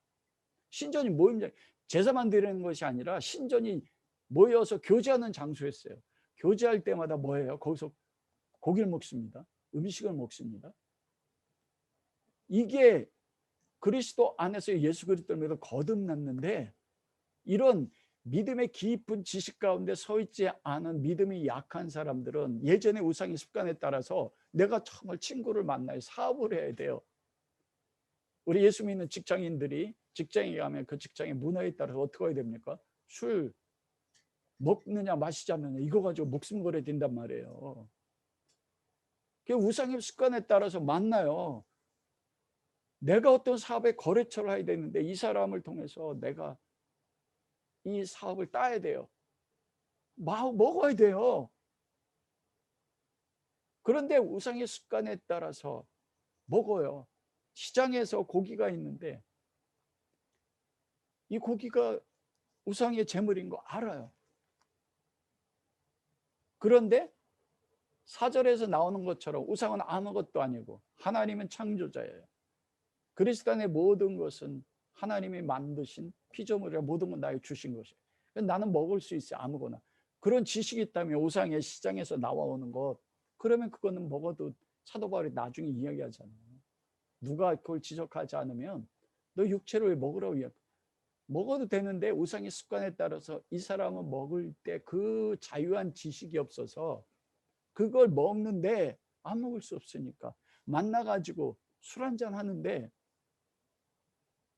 신전이 모임장, 제사만 드리는 것이 아니라 신전이 모여서 교제하는 장소였어요. 교제할 때마다 뭐예요? 거기서 고기를 먹습니다. 음식을 먹습니다. 이게 그리스도 안에서 예수 그리스도를 믿어 거듭났는데, 이런 믿음의 깊은 지식 가운데 서 있지 않은 믿음이 약한 사람들은 예전의 우상의 습관에 따라서 내가 정말 친구를 만나야 사업을 해야 돼요. 우리 예수 믿는 직장인들이 직장에 가면 그 직장의 문화에 따라서 어떻게 해야 됩니까? 술 먹느냐 마시지 않느냐 이거 가지고 목숨 걸어야 된단 말이에요. 그 우상의 습관에 따라서 만나요. 내가 어떤 사업에 거래처를 해야 되는데 이 사람을 통해서 내가 이 사업을 따야 돼요. 먹어야 돼요. 그런데 우상의 습관에 따라서 먹어요. 시장에서 고기가 있는데 이 고기가 우상의 제물인 거 알아요. 그런데 4절에서 나오는 것처럼 우상은 아무것도 아니고 하나님은 창조자예요. 그리스도 안의 모든 것은 하나님이 만드신 피조물이라 모든 건 나에게 주신 것이에요. 나는 먹을 수 있어요. 아무거나. 그런 지식이 있다면 우상의 시장에서 나와오는 것, 그러면 그거는 먹어도, 사도 바울이 나중에 이야기하잖아요. 누가 그걸 지적하지 않으면 너 육체를 왜 먹으라고 이야기. 먹어도 되는데 우상의 습관에 따라서 이 사람은 먹을 때 그 자유한 지식이 없어서 그걸 먹는데 안 먹을 수 없으니까 만나가지고 술 한잔 하는데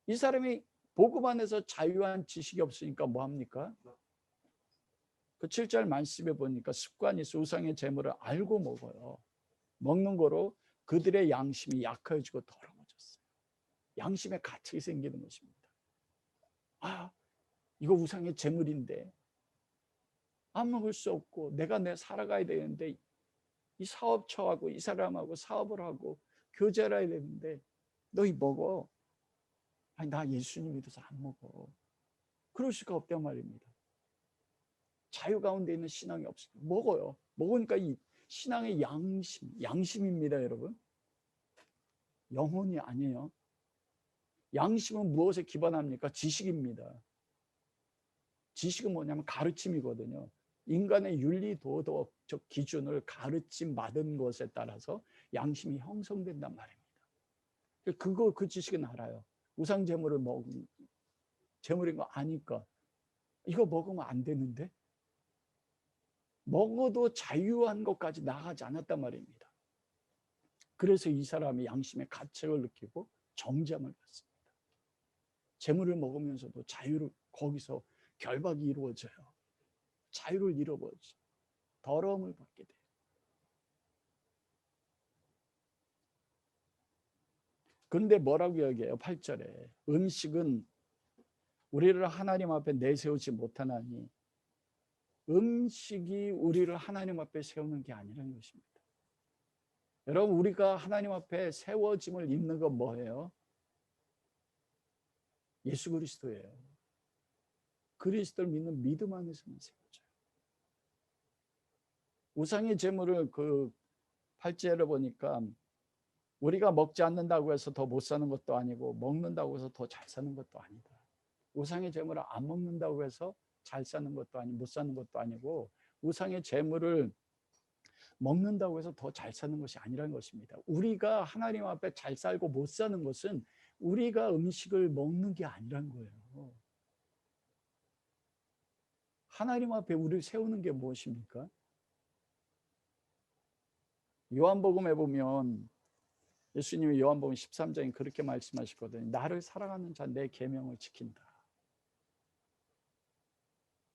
이 사람이 복음 안에서 자유한 지식이 없으니까 뭐합니까? 그 7절 말씀에 보니까 습관이 있어 우상의 제물을 알고 먹어요. 먹는 거로 그들의 양심이 약해지고 더러워졌어요. 양심에 갇히게 생기는 것입니다. 아, 이거 우상의 제물인데 안 먹을 수 없고 내가 살아가야 되는데 이 사업처하고 이 사람하고 사업을 하고 교제를 해야 되는데 너희 먹어. 아니 나 예수님 믿어서 안 먹어. 그럴 수가 없단 말입니다. 자유 가운데 있는 신앙이 없어요. 먹어요. 먹으니까 이 신앙의 양심입니다, 여러분. 영혼이 아니에요. 양심은 무엇에 기반합니까? 지식입니다. 지식은 뭐냐면 가르침이거든요. 인간의 윤리 도덕적 기준을 가르침 받은 것에 따라서 양심이 형성된단 말입니다. 그 지식은 알아요. 우상 제물을 먹은 제물인 거 아니까 이거 먹으면 안 되는데 먹어도 자유한 것까지 나가지 않았단 말입니다. 그래서 이 사람이 양심의 가책을 느끼고 정죄함을 받습니다. 제물을 먹으면서도 자유를 거기서 결박이 이루어져요. 자유를 잃어버리죠. 더러움을 받게 돼요. 그런데 뭐라고 얘기해요? 8절에 음식은 우리를 하나님 앞에 내세우지 못하나니 음식이 우리를 하나님 앞에 세우는 게 아니라는 것입니다. 여러분 우리가 하나님 앞에 세워짐을 입는 건 뭐예요? 예수 그리스도예요. 그리스도를 믿는 믿음 안에서만 세워져요. 우상의 제물을 그 8절에 보니까 우리가 먹지 않는다고 해서 더 못 사는 것도 아니고 먹는다고 해서 더 잘 사는 것도 아니다. 우상의 제물을 안 먹는다고 해서 잘 사는 것도 아니고 못 사는 것도 아니고 우상의 제물을 먹는다고 해서 더 잘 사는 것이 아니라는 것입니다. 우리가 하나님 앞에 잘 살고 못 사는 것은 우리가 음식을 먹는 게 아니란 거예요. 하나님 앞에 우리를 세우는 게 무엇입니까? 요한복음에 보면 예수님이 요한복음 13장에 그렇게 말씀하시거든요. 나를 사랑하는 자 내 계명을 지킨다.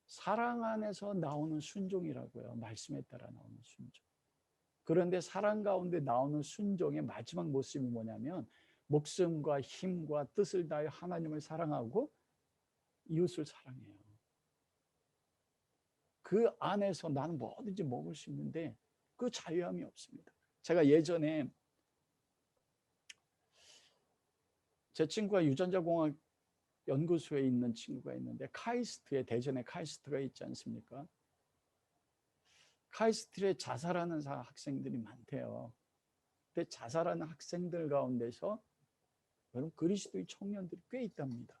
사랑 안에서 나오는 순종이라고요. 말씀에 따라 나오는 순종. 그런데 사랑 가운데 나오는 순종의 마지막 모습이 뭐냐면 목숨과 힘과 뜻을 다해 하나님을 사랑하고 이웃을 사랑해요. 그 안에서 나는 뭐든지 먹을 수 있는데 그 자유함이 없습니다. 제가 예전에 제 친구가 유전자공학 연구소에 있는 친구가 있는데 카이스트에 대전에 카이스트가 있지 않습니까? 카이스트에 자살하는 학생들이 많대요. 근데 자살하는 학생들 가운데서 여러분 그리스도의 청년들이 꽤 있답니다.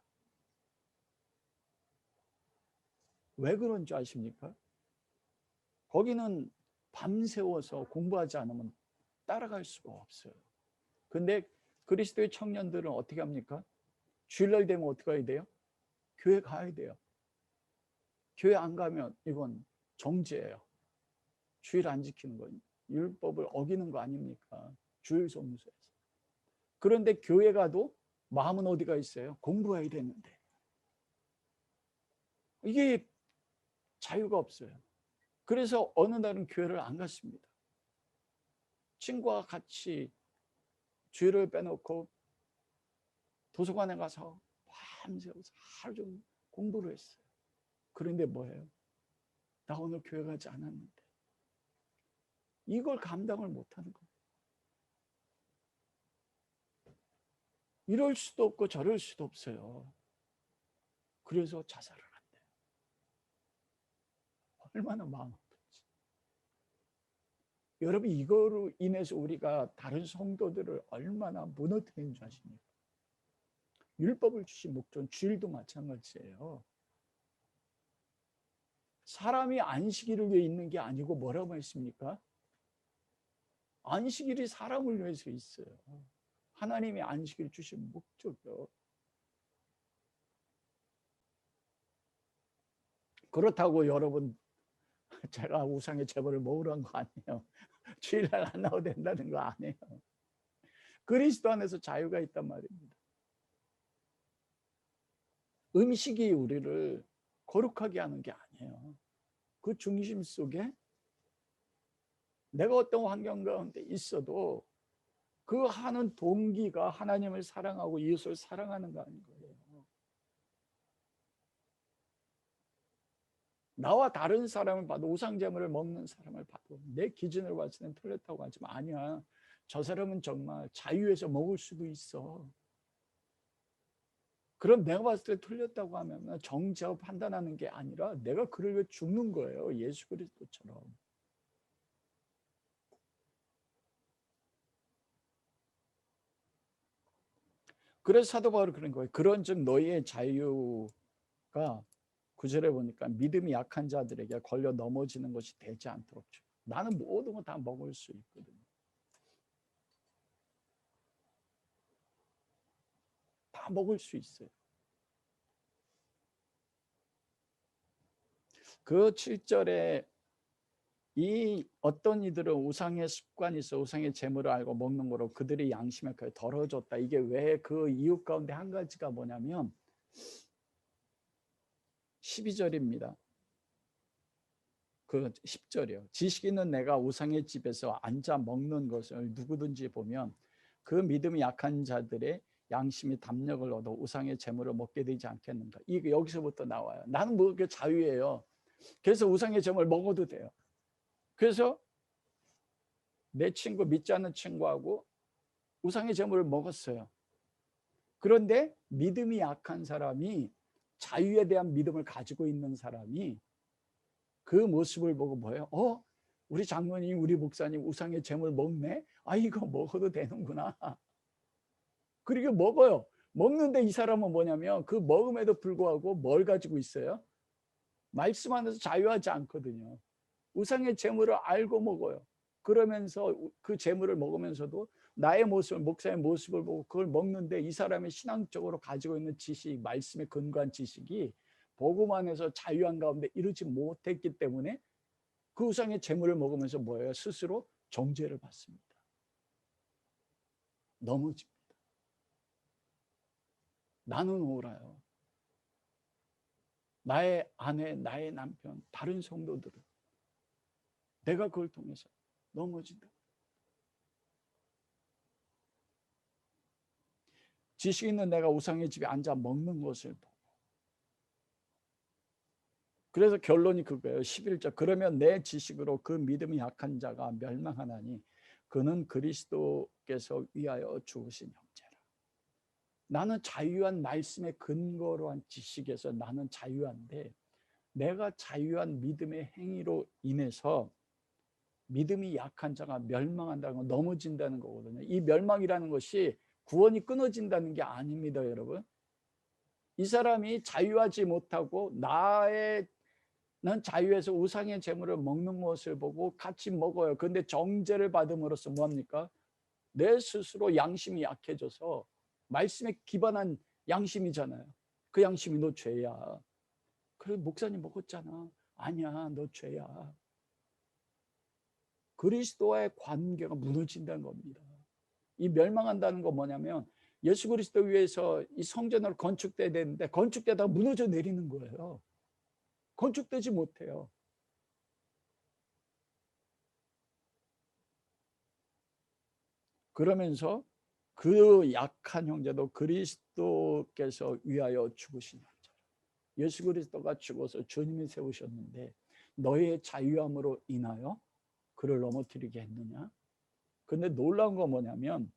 왜 그런 줄 아십니까? 거기는 밤새워서 공부하지 않으면 따라갈 수가 없어요. 근데 그리스도의 청년들은 어떻게 합니까? 주일날 되면 어떻게 해야 돼요? 교회 가야 돼요. 교회 안 가면 이건 정죄예요. 주일 안 지키는 건 율법을 어기는 거 아닙니까? 주일 성수에서. 그런데 교회 가도 마음은 어디가 있어요? 공부해야 되는데. 이게 자유가 없어요. 그래서 어느 날은 교회를 안 갔습니다. 친구와 같이 주일을 빼놓고 도서관에 가서 밤새워서 하루 종일 공부를 했어요. 그런데 뭐예요? 나 오늘 교회 가지 않았는데. 이걸 감당을 못하는 거예요. 이럴 수도 없고 저럴 수도 없어요. 그래서 자살을 한대요. 얼마나 마음 아픈지. 여러분 이거로 인해서 우리가 다른 성도들을 얼마나 무너뜨리는 줄 아십니까? 율법을 주신 목적은 주일도 마찬가지예요. 사람이 안식일을 위해 있는 게 아니고 뭐라고 했습니까? 안식일이 사람을 위해서 있어요. 하나님이 안식일 주신 목적이요. 그렇다고 여러분 제가 우상의 제물을 먹으라는 거 아니에요. 주일날 안 나와도 된다는 거 아니에요. 그리스도 안에서 자유가 있단 말입니다. 음식이 우리를 거룩하게 하는 게 아니에요. 그 중심 속에 내가 어떤 환경 가운데 있어도 그 하는 동기가 하나님을 사랑하고 이웃을 사랑하는 거 아닌 거예요. 나와 다른 사람을 봐도 우상제물을 먹는 사람을 봐도 내 기준으로 봤을 땐 틀렸다고 하지만 아니야. 저 사람은 정말 자유해서 먹을 수도 있어. 그럼 내가 봤을 때 틀렸다고 하면 정죄하고 판단하는 게 아니라 내가 그를 위해 죽는 거예요. 예수 그리스도처럼. 그래서 사도 바울이 그런 거예요. 그런즉 너희의 자유가 9절에 보니까 믿음이 약한 자들에게 걸려 넘어지는 것이 되지 않도록 나는 모든 거 다 먹을 수 있거든요. 다 먹을 수 있어요. 그 7절에 이 어떤 이들은 우상의 습관이 있어 우상의 재물을 알고 먹는 거로 그들의 양심에 더러워졌다. 이게 왜 그 이유 가운데 한 가지가 뭐냐면 12절입니다. 그 10절이요. 지식 있는 내가 우상의 집에서 앉아 먹는 것을 누구든지 보면 그 믿음이 약한 자들의 양심이 담력을 얻어 우상의 재물을 먹게 되지 않겠는가. 이게 여기서부터 나와요. 나는 뭐 그 자유예요. 그래서 우상의 재물을 먹어도 돼요. 그래서 내 친구 믿지 않는 친구하고 우상의 재물을 먹었어요. 그런데 믿음이 약한 사람이 자유에 대한 믿음을 가지고 있는 사람이 그 모습을 보고 뭐예요? 우리 장로님, 우리 목사님 우상의 재물 먹네? 아, 이거 먹어도 되는구나. 그리고 먹어요. 먹는데 이 사람은 뭐냐면 그 먹음에도 불구하고 뭘 가지고 있어요? 말씀 안에서 자유하지 않거든요. 우상의 재물을 알고 먹어요. 그러면서 그 재물을 먹으면서도 나의 모습을, 목사의 모습을 보고 그걸 먹는데 이 사람의 신앙적으로 가지고 있는 지식, 말씀에 근거한 지식이 복음 안에서 자유한 가운데 이루지 못했기 때문에 그 우상의 재물을 먹으면서 뭐예요? 스스로 정죄를 받습니다. 넘어집니다. 나는 옳아요. 나의 아내, 나의 남편, 다른 성도들은 내가 그걸 통해서 넘어진다. 지식 있는 내가 우상의 집에 앉아 먹는 것을 보고. 그래서 결론이 그거예요. 11절. 그러면 내 지식으로 그 믿음이 약한 자가 멸망하나니 그는 그리스도께서 위하여 죽으신 형제라. 나는 자유한 말씀의 근거로 한 지식에서 나는 자유한데 내가 자유한 믿음의 행위로 인해서 믿음이 약한 자가 멸망한다는 건 넘어진다는 거거든요. 이 멸망이라는 것이 구원이 끊어진다는 게 아닙니다, 여러분. 이 사람이 자유하지 못하고 난 자유해서 우상의 재물을 먹는 것을 보고 같이 먹어요. 그런데 정죄를 받음으로써 뭐합니까? 내 스스로 양심이 약해져서 말씀에 기반한 양심이잖아요. 그 양심이 너 죄야. 그래 목사님 먹었잖아. 아니야, 너 죄야. 그리스도와의 관계가 무너진다는 겁니다. 이 멸망한다는 건 뭐냐면 예수 그리스도 위해서 이 성전으로 건축돼야 되는데 건축되다가 무너져 내리는 거예요. 건축되지 못해요. 그러면서 그 약한 형제도 그리스도께서 위하여 죽으신 형제라. 예수 그리스도가 죽어서 주님이 세우셨는데 너의 자유함으로 인하여 그를 넘어뜨리게 했느냐? 근데 놀라운 건 뭐냐면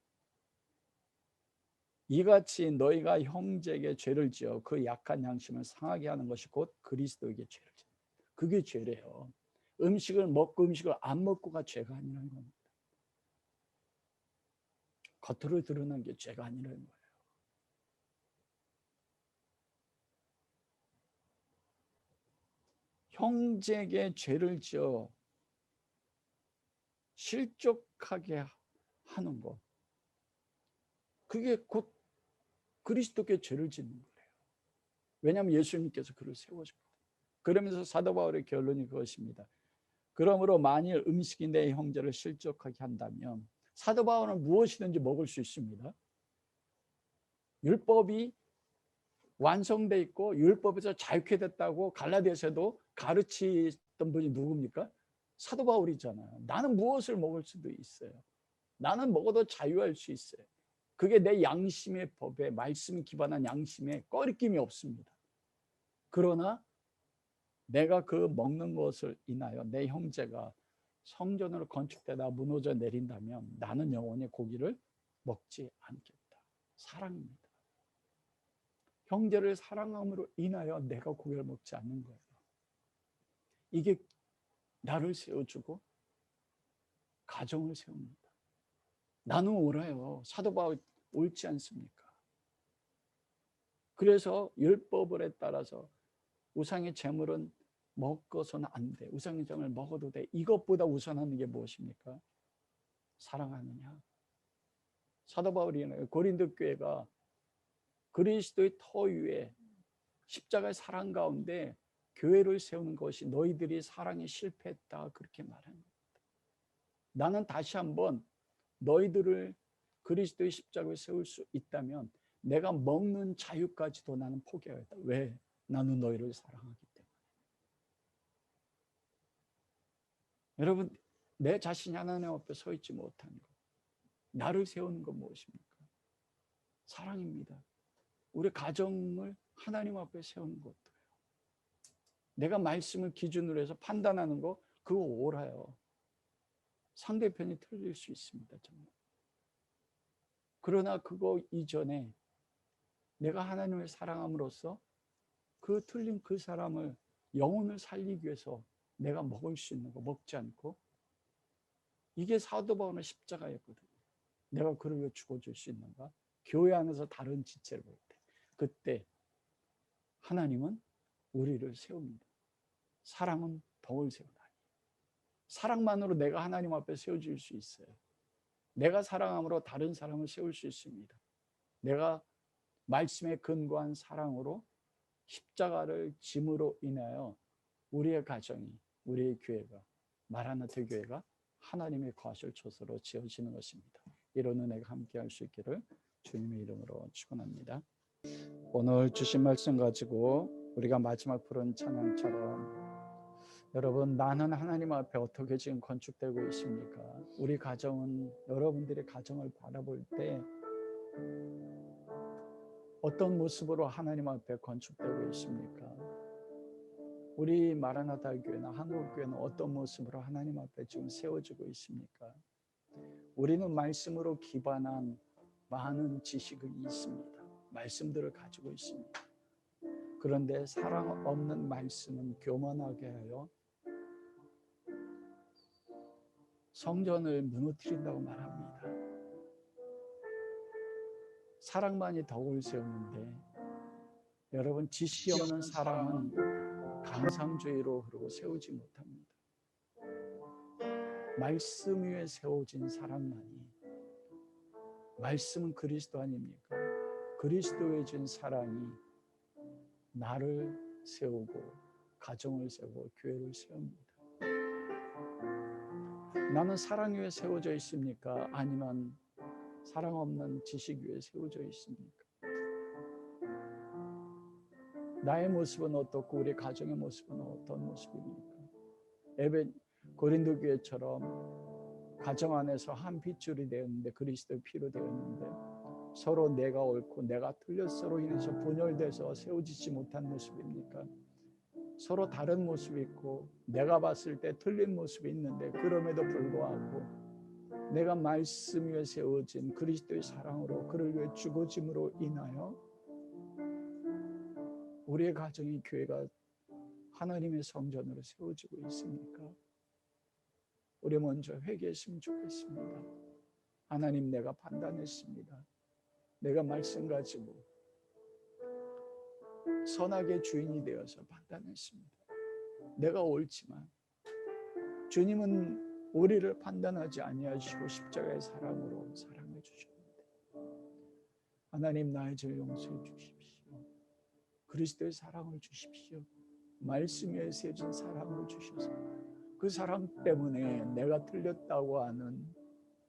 이같이 너희가 형제에게 죄를 지어 그 약한 양심을 상하게 하는 것이 곧 그리스도에게 죄를 지어. 그게 죄래요. 음식을 먹고 음식을 안 먹고가 죄가 아니라는 겁니다. 겉으로 드러난 게 죄가 아니라는 거예요. 형제에게 죄를 지어 실족하게 하는 것, 그게 곧 그리스도께 죄를 짓는 거예요. 왜냐하면 예수님께서 그를 세워줬거든요. 그러면서 사도 바울의 결론이 그것입니다. 그러므로 만일 음식이 내 형제를 실족하게 한다면 사도 바울은 무엇이든지 먹을 수 있습니다. 율법이 완성돼 있고 율법에서 자유케 됐다고 갈라디아서도 가르치던 먹었던 분이 누굽니까? 사도 바울이잖아요. 나는 무엇을 먹을 수도 있어요. 나는 먹어도 자유할 수 있어요. 그게 내 양심의 법에, 말씀이 기반한 양심에 꺼리낌이 없습니다. 그러나 내가 그 먹는 것을 인하여 내 형제가 성전으로 건축되다 무너져 내린다면 나는 영원히 고기를 먹지 않겠다. 사랑입니다. 형제를 사랑함으로 인하여 내가 고기를 먹지 않는 거예요. 이게 나를 세워주고 가정을 세웁니다. 나는 옳아요. 사도 바울 옳지 않습니까? 그래서 율법에 따라서 우상의 제물은 먹어서는 안 돼. 우상의 제물을 먹어도 돼. 이것보다 우선하는 게 무엇입니까? 사랑하느냐. 사도 바울이 고린도 교회가 그리스도의 터 위에 십자가의 사랑 가운데 교회를 세우는 것이 너희들이 사랑에 실패했다, 그렇게 말합니다. 나는 다시 한번 너희들을 그리스도의 십자가에 세울 수 있다면 내가 먹는 자유까지도 나는 포기하겠다. 왜? 나는 너희를 사랑하기 때문에. 여러분, 내 자신이 하나님 앞에 서 있지 못한 것, 나를 세우는 건 무엇입니까? 사랑입니다. 우리 가정을 하나님 앞에 세우는 것도요. 내가 말씀을 기준으로 해서 판단하는 거, 그거 옳아요. 상대편이 틀릴 수 있습니다, 정말. 그러나 그거 이전에 내가 하나님을 사랑함으로써 그 틀린 그 사람을 영혼을 살리기 위해서 내가 먹을 수 있는 거 먹지 않고, 이게 사도 바울의 십자가였거든요. 내가 그를 위해 죽어줄 수 있는가? 교회 안에서 다른 지체를 볼 때, 그때 하나님은 우리를 세웁니다. 사랑은 덕을 세우나니. 사랑만으로 내가 하나님 앞에 세워질 수 있어요. 내가 사랑함으로 다른 사람을 세울 수 있습니다. 내가 말씀에 근거한 사랑으로 십자가를 짐으로 인하여 우리의 가정이, 우리의 교회가, 마라나타 교회가 하나님의 거하실 처소로 지어지는 것입니다. 이런 은혜가 함께 할 수 있기를 주님의 이름으로 축원합니다. 오늘 주신 말씀 가지고 우리가 마지막 부른 찬양처럼, 여러분, 나는 하나님 앞에 어떻게 지금 건축되고 있습니까? 우리 가정은, 여러분들의 가정을 바라볼 때 어떤 모습으로 하나님 앞에 건축되고 있습니까? 우리 마라나타 교회나 한국교회는 어떤 모습으로 하나님 앞에 지금 세워지고 있습니까? 우리는 말씀으로 기반한 많은 지식이 있습니다. 말씀들을 가지고 있습니다. 그런데 사랑 없는 말씀은 교만하게 하여 성전을 무너뜨린다고 말합니다. 사랑만이 덕을 세우는데, 여러분, 지식이 없는 사랑은 감상주의로 흐르고 세우지 못합니다. 말씀 위에 세워진 사랑만이, 말씀은 그리스도 아닙니까? 그리스도에 준 사랑이 나를 세우고 가정을 세우고 교회를 세웁니다. 나는 사랑 위에 세워져 있습니까? 아니면 사랑 없는 지식 위에 세워져 있습니까? 나의 모습은 어떻고 우리 가정의 모습은 어떤 모습입니까? 고린도 교회처럼 가정 안에서 한 핏줄이 되었는데, 그리스도의 피로 되었는데, 서로 내가 옳고 내가 틀렸어로 인해서 분열돼서 세워지지 못한 모습입니까? 서로 다른 모습이 있고 내가 봤을 때 틀린 모습이 있는데, 그럼에도 불구하고 내가 말씀 위에 세워진 그리스도의 사랑으로 그를 위해 죽어짐으로 인하여 우리의 가정이, 교회가 하나님의 성전으로 세워지고 있습니까? 우리 먼저 회개했으면 좋겠습니다. 하나님, 내가 판단했습니다. 내가 말씀 가지고 선악의 주인이 되어서 판단했습니다. 내가 옳지만 주님은 우리를 판단하지 아니하시고 십자가의 사랑으로 사랑해 주셨는데, 하나님, 나의 죄를 용서해 주십시오. 그리스도의 사랑을 주십시오. 말씀 위에 세워진 사랑을 주셔서 그 사랑 때문에 내가 틀렸다고 하는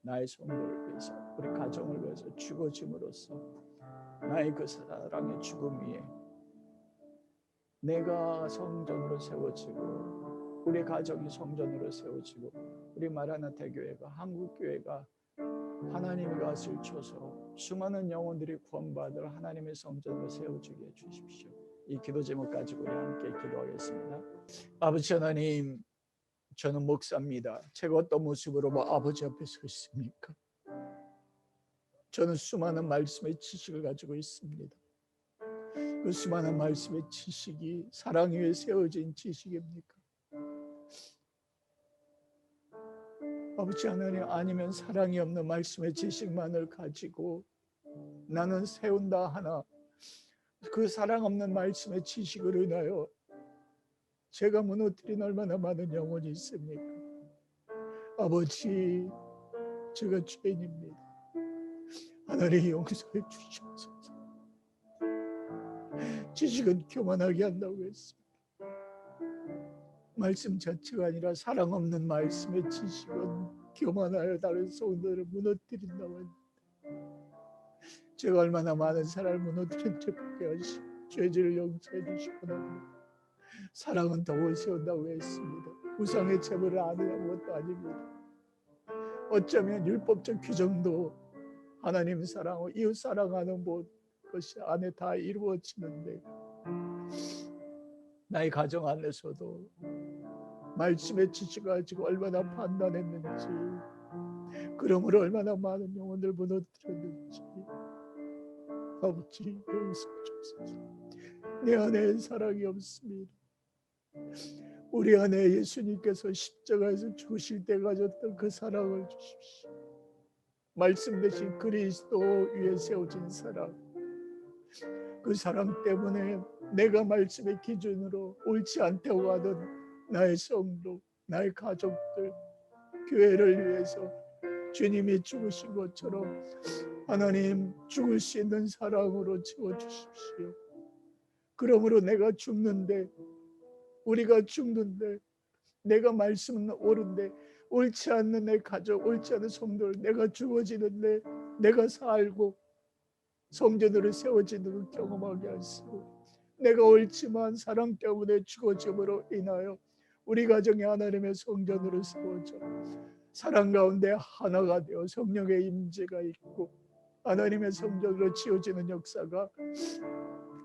나의 성도를 위해서, 우리 가정을 위해서 죽어짐으로써 나의 그 사랑의 죽음 위에 내가 성전으로 세워지고 우리 가정이 성전으로 세워지고 우리 마라나타 교회가 한국교회가 하나님의 것을 줘서 수많은 영혼들이 구원받을 하나님의 성전으로 세워지게 해주십시오. 이 기도 제목 가지고 우리 함께 기도하겠습니다. 아버지 하나님, 저는 목사입니다. 제가 어떤 모습으로 아버지 앞에 서 있습니까? 저는 수많은 말씀의 지식을 가지고 있습니다. 그 수많은 말씀의 지식이 사랑 위에 세워진 지식입니까? 아버지 하나님, 아니면 사랑이 없는 말씀의 지식만을 가지고 나는 세운다 하나, 그 사랑 없는 말씀의 지식으로 인하여 제가 무너뜨린 얼마나 많은 영혼이 있습니까? 아버지, 제가 죄인입니다. 하나님 용서해 주시옵소서. 지식은 교만하게 한다고 했습니다. 말씀 자체가 아니라 사랑 없는 말씀의 지식은 교만하여 다른 성도들을 무너뜨린다고 했는데, 제가 얼마나 많은 사람을 무너뜨린지 보게 하시고 죄질을 용서해 주시고 사랑은 더욱 세운다고 했습니다. 우상의 제물을 아니라는 것도 아닙니다. 어쩌면 율법적 규정도 하나님 사랑하고 이웃 사랑하는 것이 안에 다 이루어지는데, 나의 가정 안에서도 말씀의 지식을 가지고 얼마나 판단했는지, 그러므로 얼마나 많은 영혼을 무너뜨렸는지 아버지 용서해 주옵소서. 내 안에 사랑이 없습니다. 우리 안에 예수님께서 십자가에서 죽으실 때 가졌던 그 사랑을 주십시오. 말씀 대신 그리스도 위에 세워진 사랑, 그 사랑 때문에 내가 말씀의 기준으로 옳지 않다고 하던 나의 성도, 나의 가족들, 교회를 위해서 주님이 죽으신 것처럼 하나님 죽을 수 있는 사랑으로 채워주십시오. 그러므로 내가 죽는데, 우리가 죽는데, 내가 말씀은 옳은데 옳지 않는 내 가족, 옳지 않은 성도를 내가 죽어지는데 내가 살고 성전으로 세워지는 걸 경험하게 하시고, 내가 옳지만 사랑 때문에 죽어짐으로 인하여 우리 가정이 하나님의 성전으로 세워져 사랑 가운데 하나가 되어 성령의 임재가 있고 하나님의 성전으로 지어지는 역사가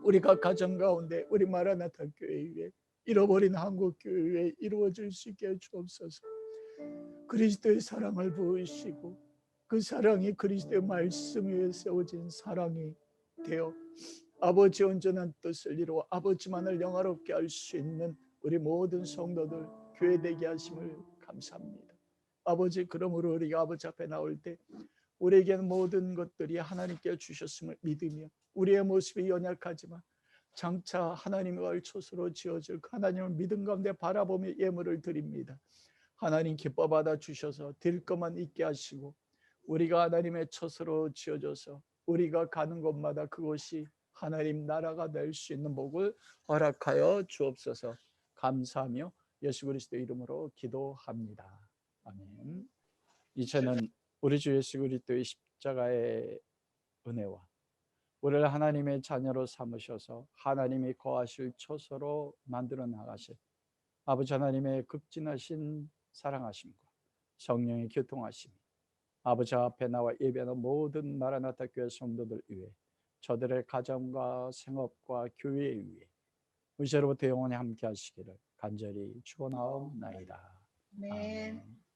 우리가 가정 가운데, 우리 마라나타 교회 위에, 잃어버린 한국 교회 위에 이루어질 수 있게 주옵소서. 그리스도의 사랑을 부으시고 그 사랑이 그리스도의 말씀 위에 세워진 사랑이 되어 아버지의 온전한 뜻을 이루어 아버지만을 영화롭게 할 수 있는 우리 모든 성도들 교회 되게 하심을 감사합니다. 아버지, 그러므로 우리가 아버지 앞에 나올 때 우리에게는 모든 것들이 하나님께 주셨음을 믿으며 우리의 모습이 연약하지만 장차 하나님의 초소로 지어질 하나님을 믿음 가운데 바라보며 예물을 드립니다. 하나님 기뻐 받아 주셔서 드릴 것만 있게 하시고 우리가 하나님의 처소로 지어져서 우리가 가는 곳마다 그곳이 하나님 나라가 될 수 있는 복을 허락하여 주옵소서. 감사하며 예수 그리스도 이름으로 기도합니다. 아멘. 이제는 우리 주 예수 그리스도의 십자가의 은혜와 우리를 하나님의 자녀로 삼으셔서 하나님이 거하실 처소로 만들어 나가실 아버지 하나님의 극진하신 사랑하심과 성령의 교통하심, 아버지 앞에 나와 예배하는 모든 마라나타 교회 성도들 위해 저들의 가정과 생업과 교회 위에 이제로부터 영원히 함께 하시기를 간절히 축원하옵나이다. 네. 아멘.